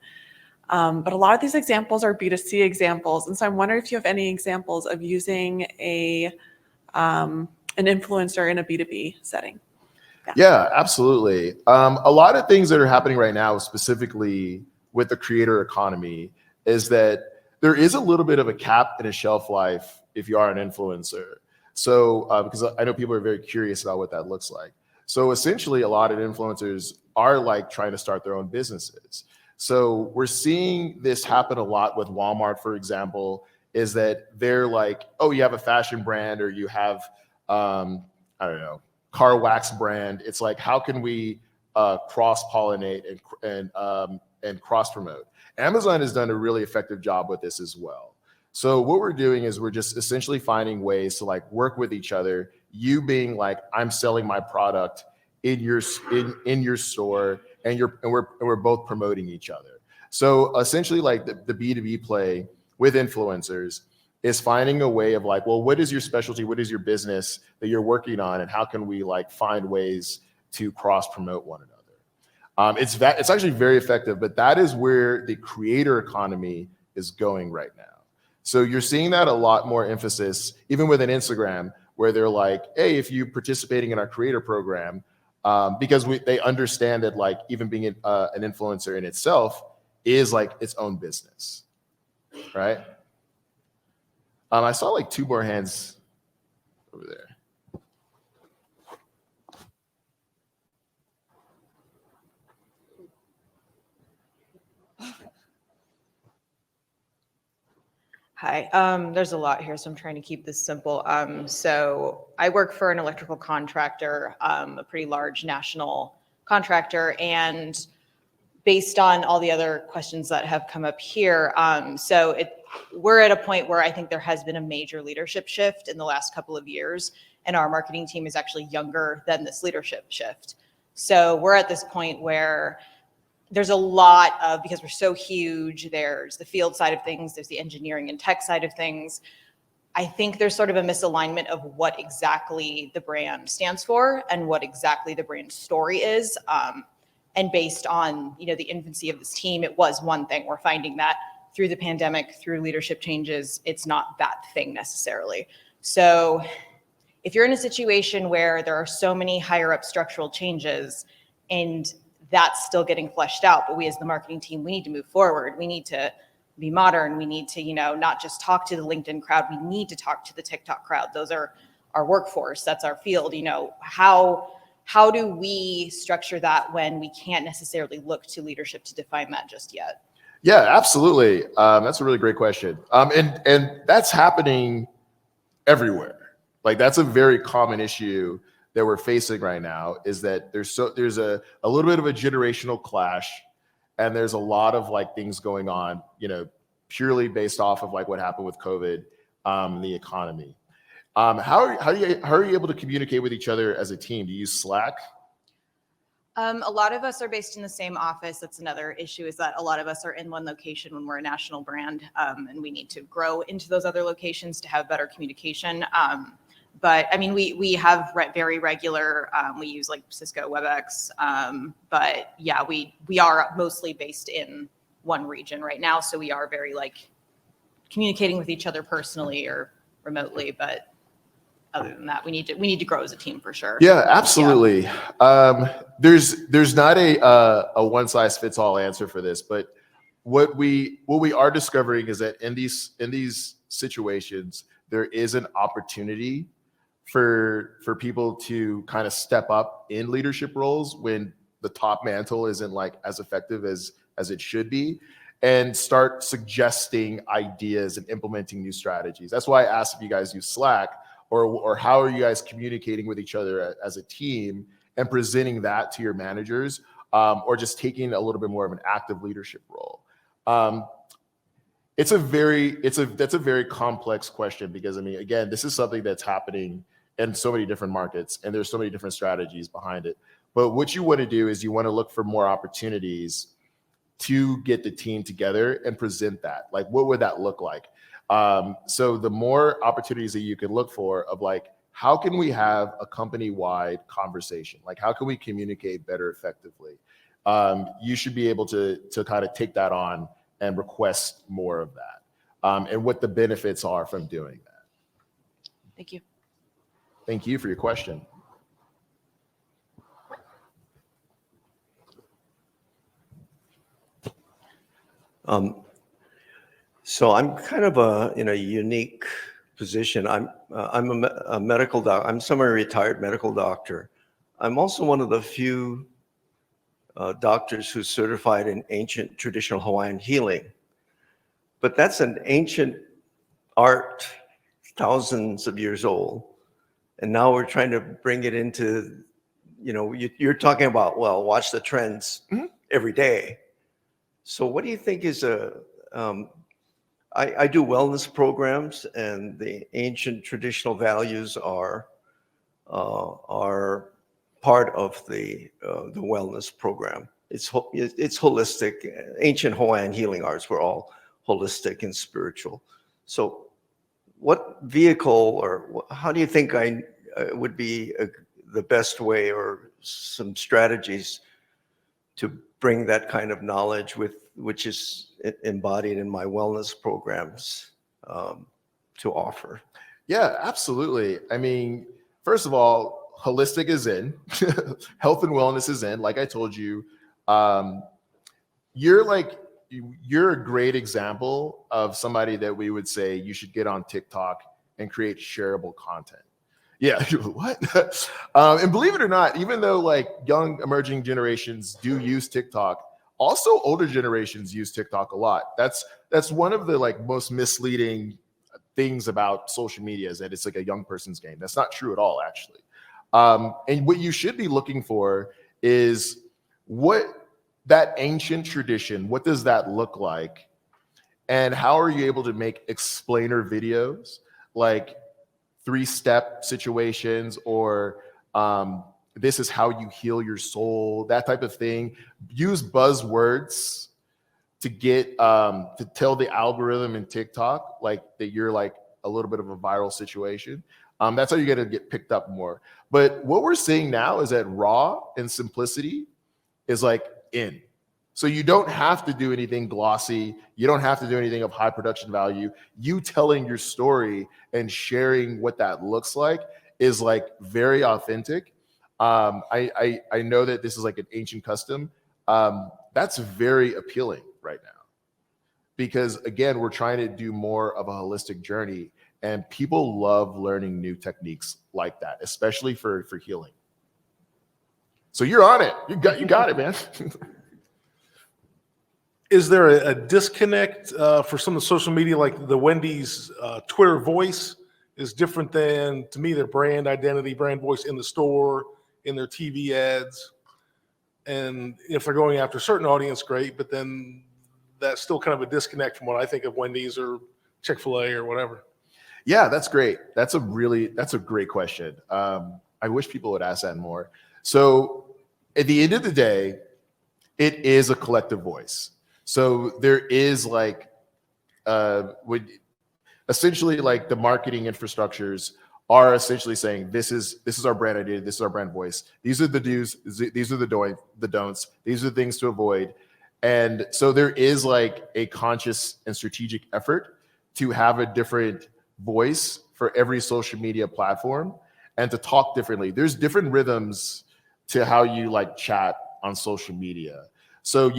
But a lot of these examples are B2C examples. And so I'm wondering if you have any examples of using an influencer in a B2B setting. Yeah, absolutely. A lot of things that are happening right now, specifically with the creator economy, is that there is a little bit of a cap and a shelf life if you are an influencer. So, because I know people are very curious about what that looks like. So essentially, a lot of influencers are like trying to start their own businesses. So we're seeing this happen a lot with Walmart, for example, is that they're like, oh, you have a fashion brand or you have, I don't know, car wax brand. It's like, how can we cross-pollinate and cross-promote? Amazon has done a really effective job with this as well. So what we're doing is we're just essentially finding ways to like work with each other. You being like, I'm selling my product in your store, and we're both promoting each other. So essentially, like the B2B play with influencers is finding a way of like, well, what is your specialty? What is your business that you're working on? And how can we like find ways to cross promote one another? It's actually very effective, but that is where the creator economy is going right now. So you're seeing that a lot more emphasis, even within Instagram, where they're like, hey, if you're participating in our creator program, because they understand that like even being an influencer in itself is like its own business, right? I saw like two more hands over there. Hi, there's a lot here, so I'm trying to keep this simple. So I work for an electrical contractor, a pretty large national contractor, and based on all the other questions that have come up here, we're at a point where I think there has been a major leadership shift in the last couple of years, and our marketing team is actually younger than this leadership shift. So we're at this point where there's a lot of, because we're so huge, there's the field side of things, there's the engineering and tech side of things. I think there's sort of a misalignment of what exactly the brand stands for and what exactly the brand story is. And based on, the infancy of this team, it was one thing. We're finding that through the pandemic, through leadership changes, it's not that thing necessarily. So if you're in a situation where there are so many higher up structural changes and that's still getting fleshed out, but we as the marketing team, we need to move forward. We need to be modern. We need to, not just talk to the LinkedIn crowd. We need to talk to the TikTok crowd. Those are our workforce. That's our field. How do we structure that when we can't necessarily look to leadership to define that just yet? Yeah, absolutely. That's a really great question. And that's happening everywhere. Like that's a very common issue that we're facing right now, is that there's a little bit of a generational clash, and there's a lot of like things going on, purely based off of like what happened with COVID, the economy. How are you able to communicate with each other as a team? Do you use Slack? A lot of us are based in the same office. That's another issue, is that a lot of us are in one location when we're a national brand, and we need to grow into those other locations to have better communication. But I mean, we have very regular, we use like Cisco WebEx, but yeah, we are mostly based in one region right now. So we are very like communicating with each other personally or remotely, but other than that, we need to grow as a team for sure. Yeah, absolutely. Yeah. There's not a one size fits all answer for this, but what we are discovering is that in these situations, there is an opportunity for people to kind of step up in leadership roles when the top mantle isn't like as effective as it should be, and start suggesting ideas and implementing new strategies. That's why I asked if you guys use Slack, or how are you guys communicating with each other as a team and presenting that to your managers, or just taking a little bit more of an active leadership role. That's a very complex question, because I mean, again, this is something that's happening in so many different markets, and there's so many different strategies behind it. But what you want to do is you want to look for more opportunities to get the team together and present that. Like, what would that look like? So the more opportunities that you can look for of like, how can we have a company-wide conversation? Like, how can we communicate better effectively? You should be able to kind of take that on and request more of that, and what the benefits are from doing that. Thank you. Thank you for your question. So I'm kind of in a unique position. I'm a medical doc. I'm semi-retired medical doctor. I'm also one of the few doctors who's certified in ancient traditional Hawaiian healing. But that's an ancient art, thousands of years old. And now we're trying to bring it into, you're talking about, well, watch the trends every day. So what do you think is I do wellness programs, and the ancient traditional values are part of the wellness program. It's holistic. Ancient Hawaiian healing arts were all holistic and spiritual. So what vehicle, or how do you think I would be the best way, or some strategies to bring that kind of knowledge which is embodied in my wellness programs to offer? Yeah, absolutely. I mean, first of all, holistic is in, health and wellness is in. Like I told you, you're a great example of somebody that we would say you should get on TikTok and create shareable content. Yeah, what? And believe it or not, even though like young emerging generations do use TikTok, also older generations use TikTok a lot. That's one of the like most misleading things about social media, is that it's like a young person's game. That's not true at all, actually. And what you should be looking for is what that ancient tradition, what does that look like? And how are you able to make explainer videos, like 3-step situations, or this is how you heal your soul, that type of thing. Use buzzwords to get to tell the algorithm in TikTok like that you're like a little bit of a viral situation. That's how you're going to get picked up more. But what we're seeing now is that raw and simplicity is like in. So you don't have to do anything glossy. You don't have to do anything of high production value. You telling your story and sharing what that looks like is like very authentic. I know that this is like an ancient custom. That's very appealing right now, because again, we're trying to do more of a holistic journey, and people love learning new techniques like that, especially for healing. So you're on it. You got it, man. Is there a disconnect for some of the social media, like the Wendy's Twitter voice is different than, to me, their brand identity, brand voice in the store, in their TV ads? And if they're going after a certain audience, great, but then that's still kind of a disconnect from what I think of Wendy's or Chick-fil-A or whatever. Yeah, that's great. That's a great question. I wish people would ask that more. So at the end of the day, it is a collective voice. So there is like, essentially like the marketing infrastructures are essentially saying, this is our brand identity, this is our brand voice. These are the do's, these are the don'ts, these are the things to avoid. And so there is like a conscious and strategic effort to have a different voice for every social media platform and to talk differently. There's different rhythms to how you like chat on social media. So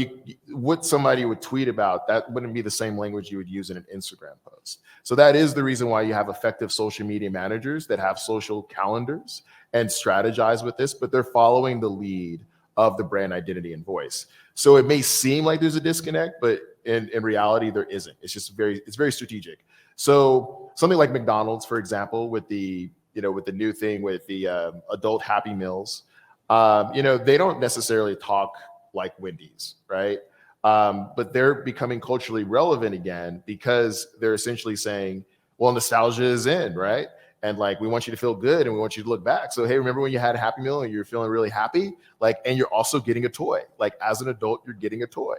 what somebody would tweet about, that wouldn't be the same language you would use in an Instagram post. So that is the reason why you have effective social media managers that have social calendars and strategize with this, but they're following the lead of the brand identity and voice. So it may seem like there's a disconnect, but in reality, there isn't. It's just very strategic. So something like McDonald's, for example, with the new thing with the adult Happy Meals, they don't necessarily talk like Wendy's, right? But they're becoming culturally relevant again because they're essentially saying, well, nostalgia is in, right? And like, we want you to feel good and we want you to look back. So, hey, remember when you had a Happy Meal and you're feeling really happy? Like, and you're also getting a toy. Like as an adult, you're getting a toy.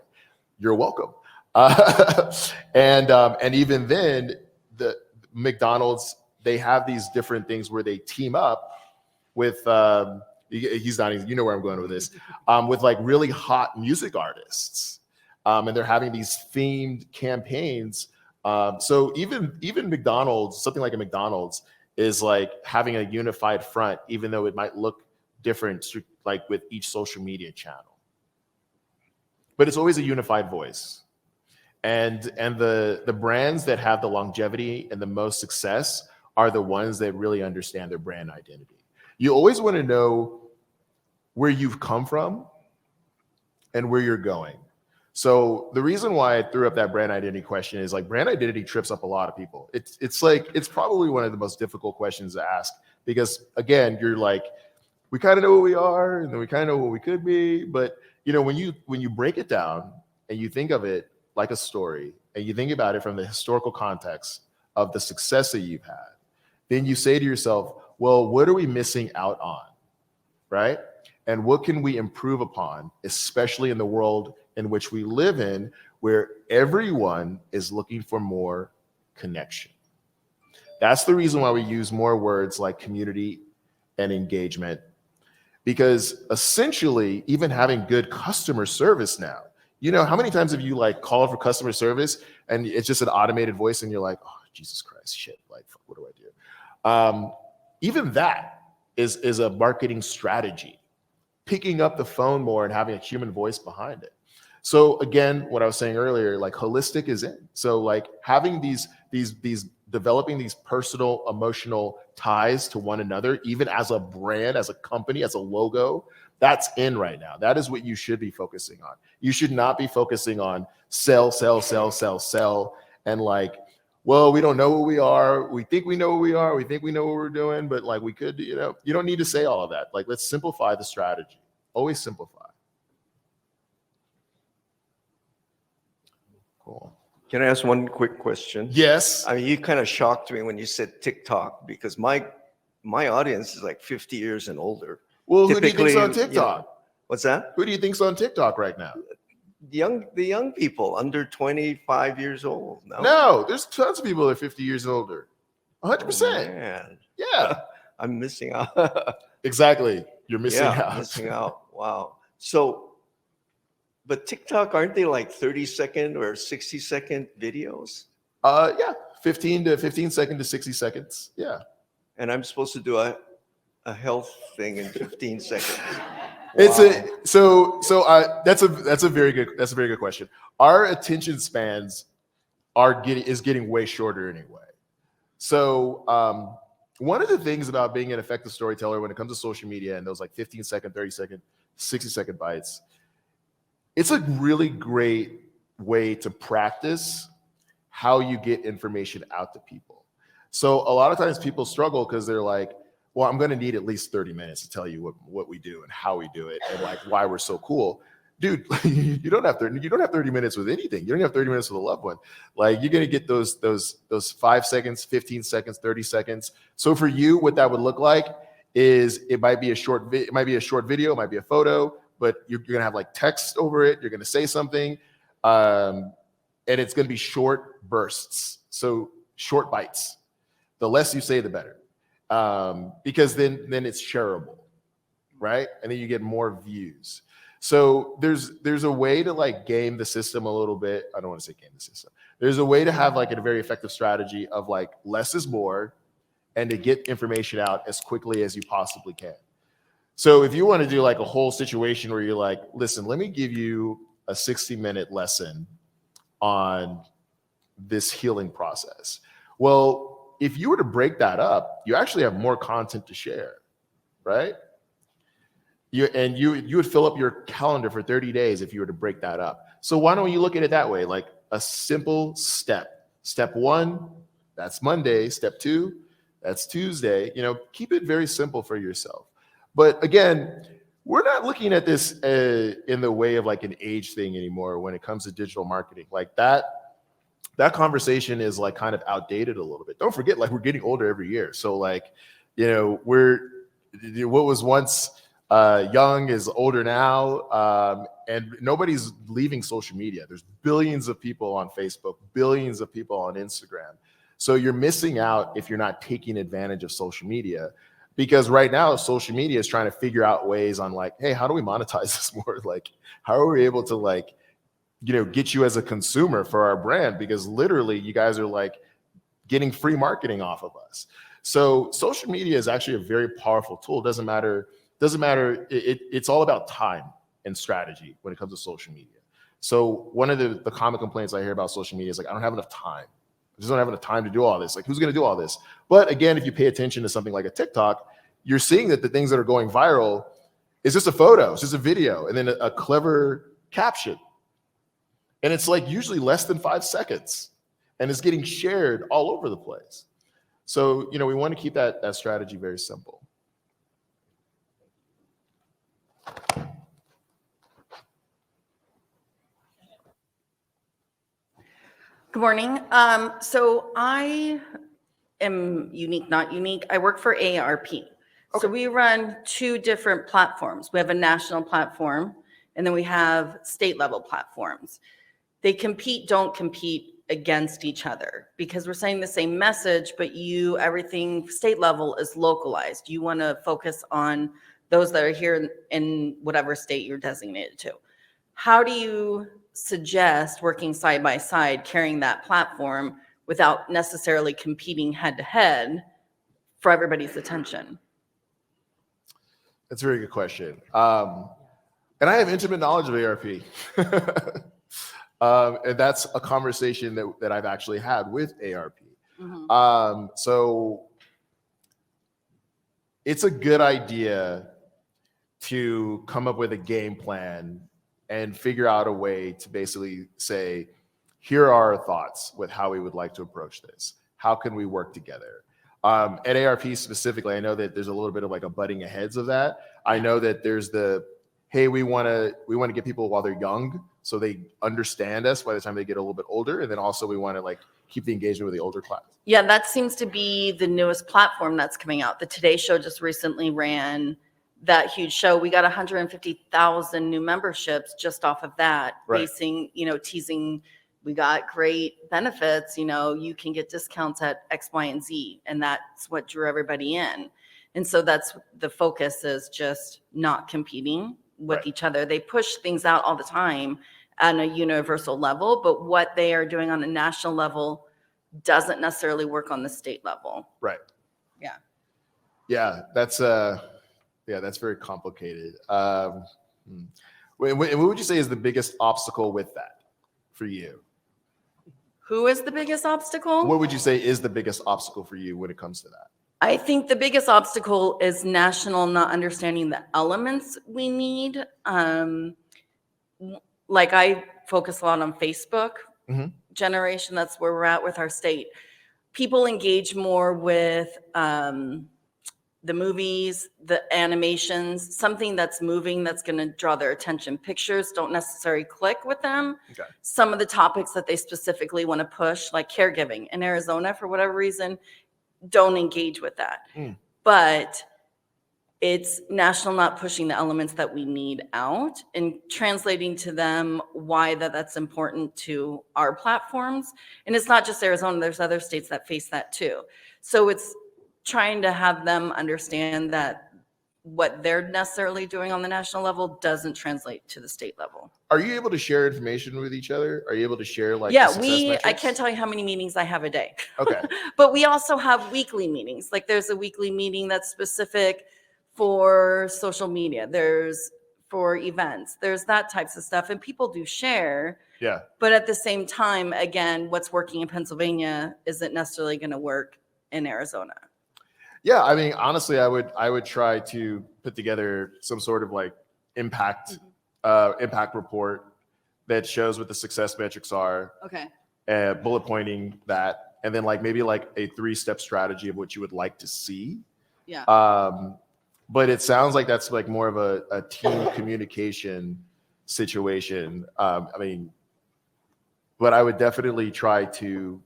You're welcome. And even then, the McDonald's, they have these different things where they team up with, he's not even, you know where I'm going with this, with like really hot music artists. And they're having these themed campaigns. So even McDonald's, something like a McDonald's is like having a unified front, even though it might look different, like with each social media channel. But it's always a unified voice. And the brands that have the longevity and the most success are the ones that really understand their brand identity. You always want to know where you've come from and where you're going. So the reason why I threw up that brand identity question is like brand identity trips up a lot of people. It's probably one of the most difficult questions to ask because again, you're like, we kind of know who we are and then we kind of know what we could be. But when you break it down and you think of it like a story and you think about it from the historical context of the success that you've had, then you say to yourself, well, what are we missing out on, right? And what can we improve upon, especially in the world in which we live in, where everyone is looking for more connection? That's the reason why we use more words like community and engagement, because essentially, even having good customer service now, how many times have you like called for customer service and it's just an automated voice and you're like, oh, Jesus Christ, shit, like, what do I do? Even that is a marketing strategy, picking up the phone more and having a human voice behind it. So again, what I was saying earlier, like holistic is in. So like having these developing these personal, emotional ties to one another, even as a brand, as a company, as a logo, that's in right now. That is what you should be focusing on. You should not be focusing on sell, and like, well, we don't know who we are. We think we know who we are. We think we know what we're doing, but like we could, you don't need to say all of that. Like, let's simplify the strategy. Always simplify. Cool. Can I ask one quick question? Yes. I mean, you kind of shocked me when you said TikTok because my audience is like 50 years and older. Well, who do you think's Typically, on TikTok? What's that? Who do you think's on TikTok right now? The young people under 25 years old. No, there's tons of people that are 50 years older. 100%. Oh, man. Yeah. I'm missing out. Exactly. You're missing out. Missing out. Wow. So, but TikTok, aren't they like 30-second or 60-second videos? Yeah, 15 second to 60 seconds. Yeah. And I'm supposed to do a health thing in 15 seconds. It's that's a very good question. Our attention spans is getting way shorter anyway. So one of the things about being an effective storyteller when it comes to social media and those like 15 second, 30 second, 60 second bites, it's a really great way to practice how you get information out to people. So a lot of times people struggle because they're like, well, I'm going to need at least 30 minutes to tell you what we do and how we do it and like why we're so cool. dude, you don't have 30 minutes with anything. You don't have 30 minutes with a loved one. Like, you're going to get those 5 seconds, 15 seconds, 30 seconds. So for you, what that would look like is it might be a short video, it might be a photo, but you're going to have like text over it. You're going to say something. And it's going to be short bursts. So short bites. The less you say, the better. Because then it's shareable, right? And then you get more views. So there's a way to like game the system a little bit. I don't want to say game the system. There's a way to have like a very effective strategy of like less is more and to get information out as quickly as you possibly can. So if you want to do like a whole situation where you're like, listen, let me give you a 60-minute lesson on this healing process. Well, if you were to break that up, you actually have more content to share, right? You would fill up your calendar for 30 days if you were to break that up. So why don't you look at it that way? Like a simple step. Step 1, that's Monday. Step 2, that's Tuesday. Keep it very simple for yourself. But again, we're not looking at this in the way of like an age thing anymore when it comes to digital marketing. Like that conversation is like kind of outdated a little bit. Don't forget, like, we're getting older every year. So like, what was once young is older now, and nobody's leaving social media. There's billions of people on Facebook, billions of people on Instagram. So you're missing out if you're not taking advantage of social media, because right now social media is trying to figure out ways on like, hey, how do we monetize this more? Like, how are we able to like, get you as a consumer for our brand? Because literally you guys are like getting free marketing off of us. So social media is actually a very powerful tool. Doesn't matter. It's all about time and strategy when it comes to social media. So one of the common complaints I hear about social media is like, I don't have enough time. I just don't have enough time to do all this. Like, who's going to do all this? But again, if you pay attention to something like a TikTok, you're seeing that the things that are going viral is just a photo, it's just a video, and then a clever caption. And it's like usually less than 5 seconds, and it's getting shared all over the place. So, we want to keep that strategy very simple. Good morning. So I am unique, not unique. I work for ARP. So we run 2 different platforms. We have a national platform, and then we have state level platforms. They don't compete against each other, because we're saying the same message, but everything state level is localized. You want to focus on those that are here in whatever state you're designated to. How do you suggest working side by side, carrying that platform without necessarily competing head to head for everybody's attention? That's a very good question. And I have intimate knowledge of ARP. And that's a conversation that I've actually had with ARP. Mm-hmm. So it's a good idea to come up with a game plan and figure out a way to basically say, here are our thoughts with how we would like to approach this. How can we work together? At ARP specifically, I know that there's a little bit of like a butting heads of that. I know that there's hey, we want to get people while they're young, so they understand us by the time they get a little bit older. And then also we want to like keep the engagement with the older class. Yeah, that seems to be the newest platform that's coming out. The Today Show just recently ran that huge show. We got 150,000 new memberships just off of that, right. Teasing, we got great benefits. You can get discounts at X, Y, and Z, and that's what drew everybody in. And so that's the focus, is just not competing with right. each other. They push things out all the time on a universal level, but what they are doing on a national level doesn't necessarily work on the state level. Right. Yeah. Yeah, that's very complicated. What would you say is the biggest obstacle with that for you? Who is the biggest obstacle? What would you say is the biggest obstacle for you when it comes to that? I think the biggest obstacle is national not understanding the elements we need. Like, I focus a lot on Facebook generation. That's where we're at with our state. People engage more with the movies, the animations, something that's moving, that's going to draw their attention. Pictures don't necessarily click with them. Okay. Some of the topics that they specifically want to push, like caregiving in Arizona, for whatever reason, don't engage with that. But it's national not pushing the elements that we need out and translating to them why that's important to our platforms. And it's not just Arizona, there's other states that face that too. So it's trying to have them understand that what they're necessarily doing on the national level doesn't translate to the state level. Are you able to share information with each other? Are you able to share like Yeah, the success I metrics? can't tell you how many meetings I have a day. Okay. But we also have weekly meetings. Like there's a weekly meeting that's specific for social media. There's for events. There's that types of stuff. And people do share. Yeah. But at the same time, again, what's working in Pennsylvania isn't necessarily going to work in Arizona. Yeah, I mean, honestly, I would try to put together some sort of like impact report that shows what the success metrics are, Okay. bullet pointing that, and then like maybe like a 3-step strategy of what you would like to see. Yeah. But it sounds like that's like more of a team communication situation. I mean, but I would definitely try to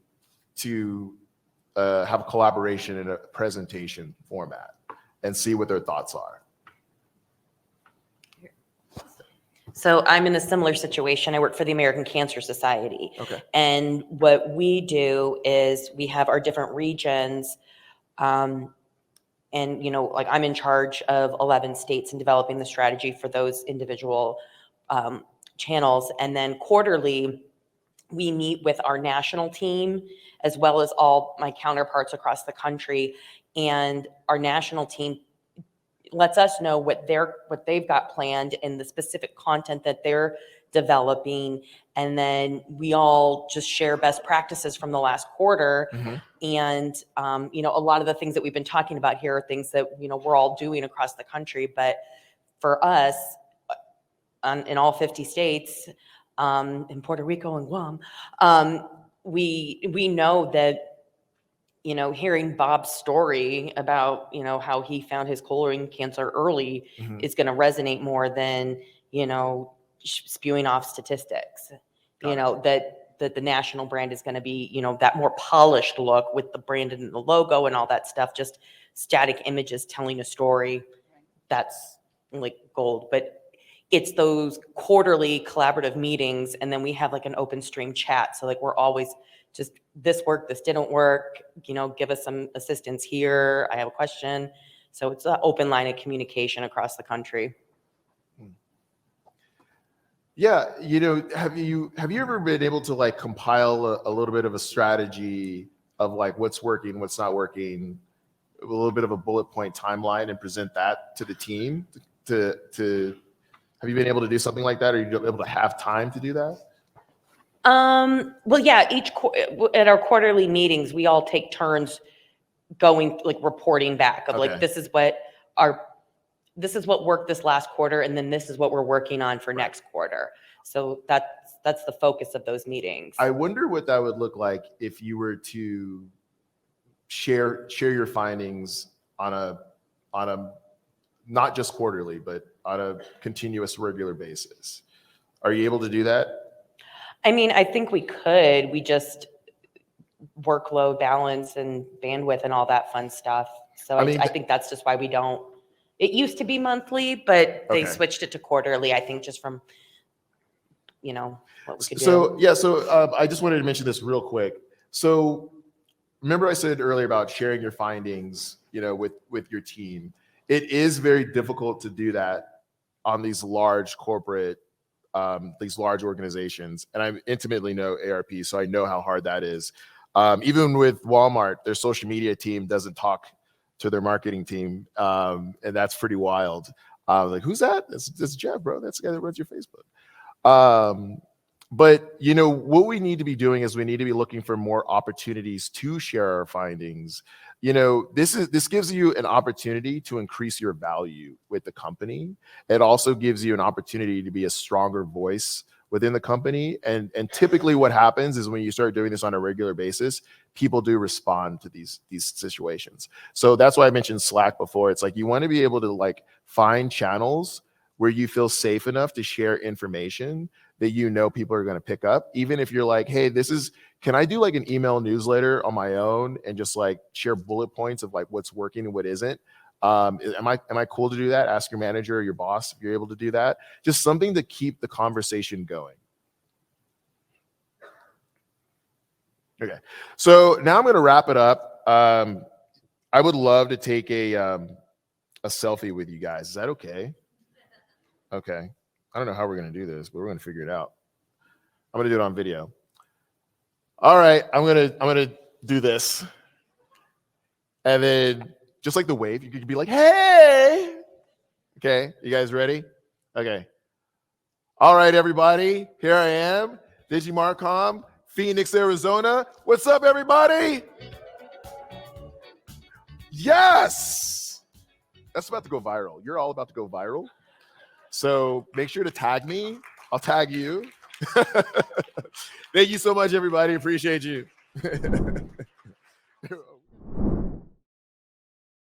have a collaboration in a presentation format and see what their thoughts are. So I'm in a similar situation. I work for the American Cancer Society. Okay. And what we do is we have our different regions. And, you know, like I'm in charge of 11 states and developing the strategy for those individual channels. And then quarterly, we meet with our national team as well as all my counterparts across the country. And our national team lets us know what they've got planned and the specific content that they're developing. And then we all just share best practices from the last quarter. Mm-hmm. And, you know, a lot of the things that we've been talking about here are things that, you know, we're all doing across the country. But for us, in all 50 states, in Puerto Rico and Guam, we know that, you know, hearing Bob's story about, you know, how he found his colon cancer early Mm-hmm. is going to resonate more than, you know, spewing off statistics. Got You it. know, that the national brand is going to be, you know, that more polished look with the brand and the logo and all that stuff, just static images telling a story. That's like gold. But it's those quarterly collaborative meetings, and then we have like an open stream chat. So like we're always just, this worked, this didn't work, you know, give us some assistance here. I have a question. So it's an open line of communication across the country. Yeah, you know, have you ever been able to like compile a little bit of a strategy of like what's working, what's not working, a little bit of a bullet point timeline and present that to the team? Have you been able to do something like that? Are you able to have time to do that? Well, yeah, at our quarterly meetings, we all take turns going, like reporting back of Okay. like, this is what worked this last quarter, and then this is what we're working on for next quarter. So that's the focus of those meetings. I wonder what that would look like if you were to share your findings on a not just quarterly, but on a continuous, regular basis. Are you able to do that? I mean, I think we could. We just workload balance and bandwidth and all that fun stuff. So I mean, I think that's just why we don't. It used to be monthly, but they Okay. switched it to quarterly, I think, just from, you know, what we could do. So I just wanted to mention this real quick. So remember I said earlier about sharing your findings, you know, with your team. It is very difficult to do that on these large corporate, these large organizations. And I intimately know ARP, so I know how hard that is. Even with Walmart, their social media team doesn't talk to their marketing team. And that's pretty wild. Like, who's that? That's Jeff, bro. That's the guy that runs your Facebook. But you know, what we need to be doing is we need to be looking for more opportunities to share our findings. You know, this gives you an opportunity to increase your value with the company. It also gives you an opportunity to be a stronger voice within the company. And typically what happens is when you start doing this on a regular basis, people do respond to these situations. So that's why I mentioned Slack before. It's like you want to be able to like find channels where you feel safe enough to share information that you know people are going to pick up. Even if you're like, hey, can I do like an email newsletter on my own and just like share bullet points of like what's working and what isn't? Am I cool to do that? Ask your manager or your boss if you're able to do that. Just something to keep the conversation going. Okay, so now I'm going to wrap it up. I would love to take a selfie with you guys. Is that okay? Okay. I don't know how we're going to do this, but we're going to figure it out. I'm going to do it on video. All right, I'm going to do this. And then just like the wave, you could be like, hey. Okay, you guys ready? Okay. All right, everybody. Here I am, Digimarcom, Phoenix, Arizona. What's up, everybody? Yes. That's about to go viral. You're all about to go viral. So make sure to tag me. I'll tag you. Thank you so much, everybody. Appreciate you.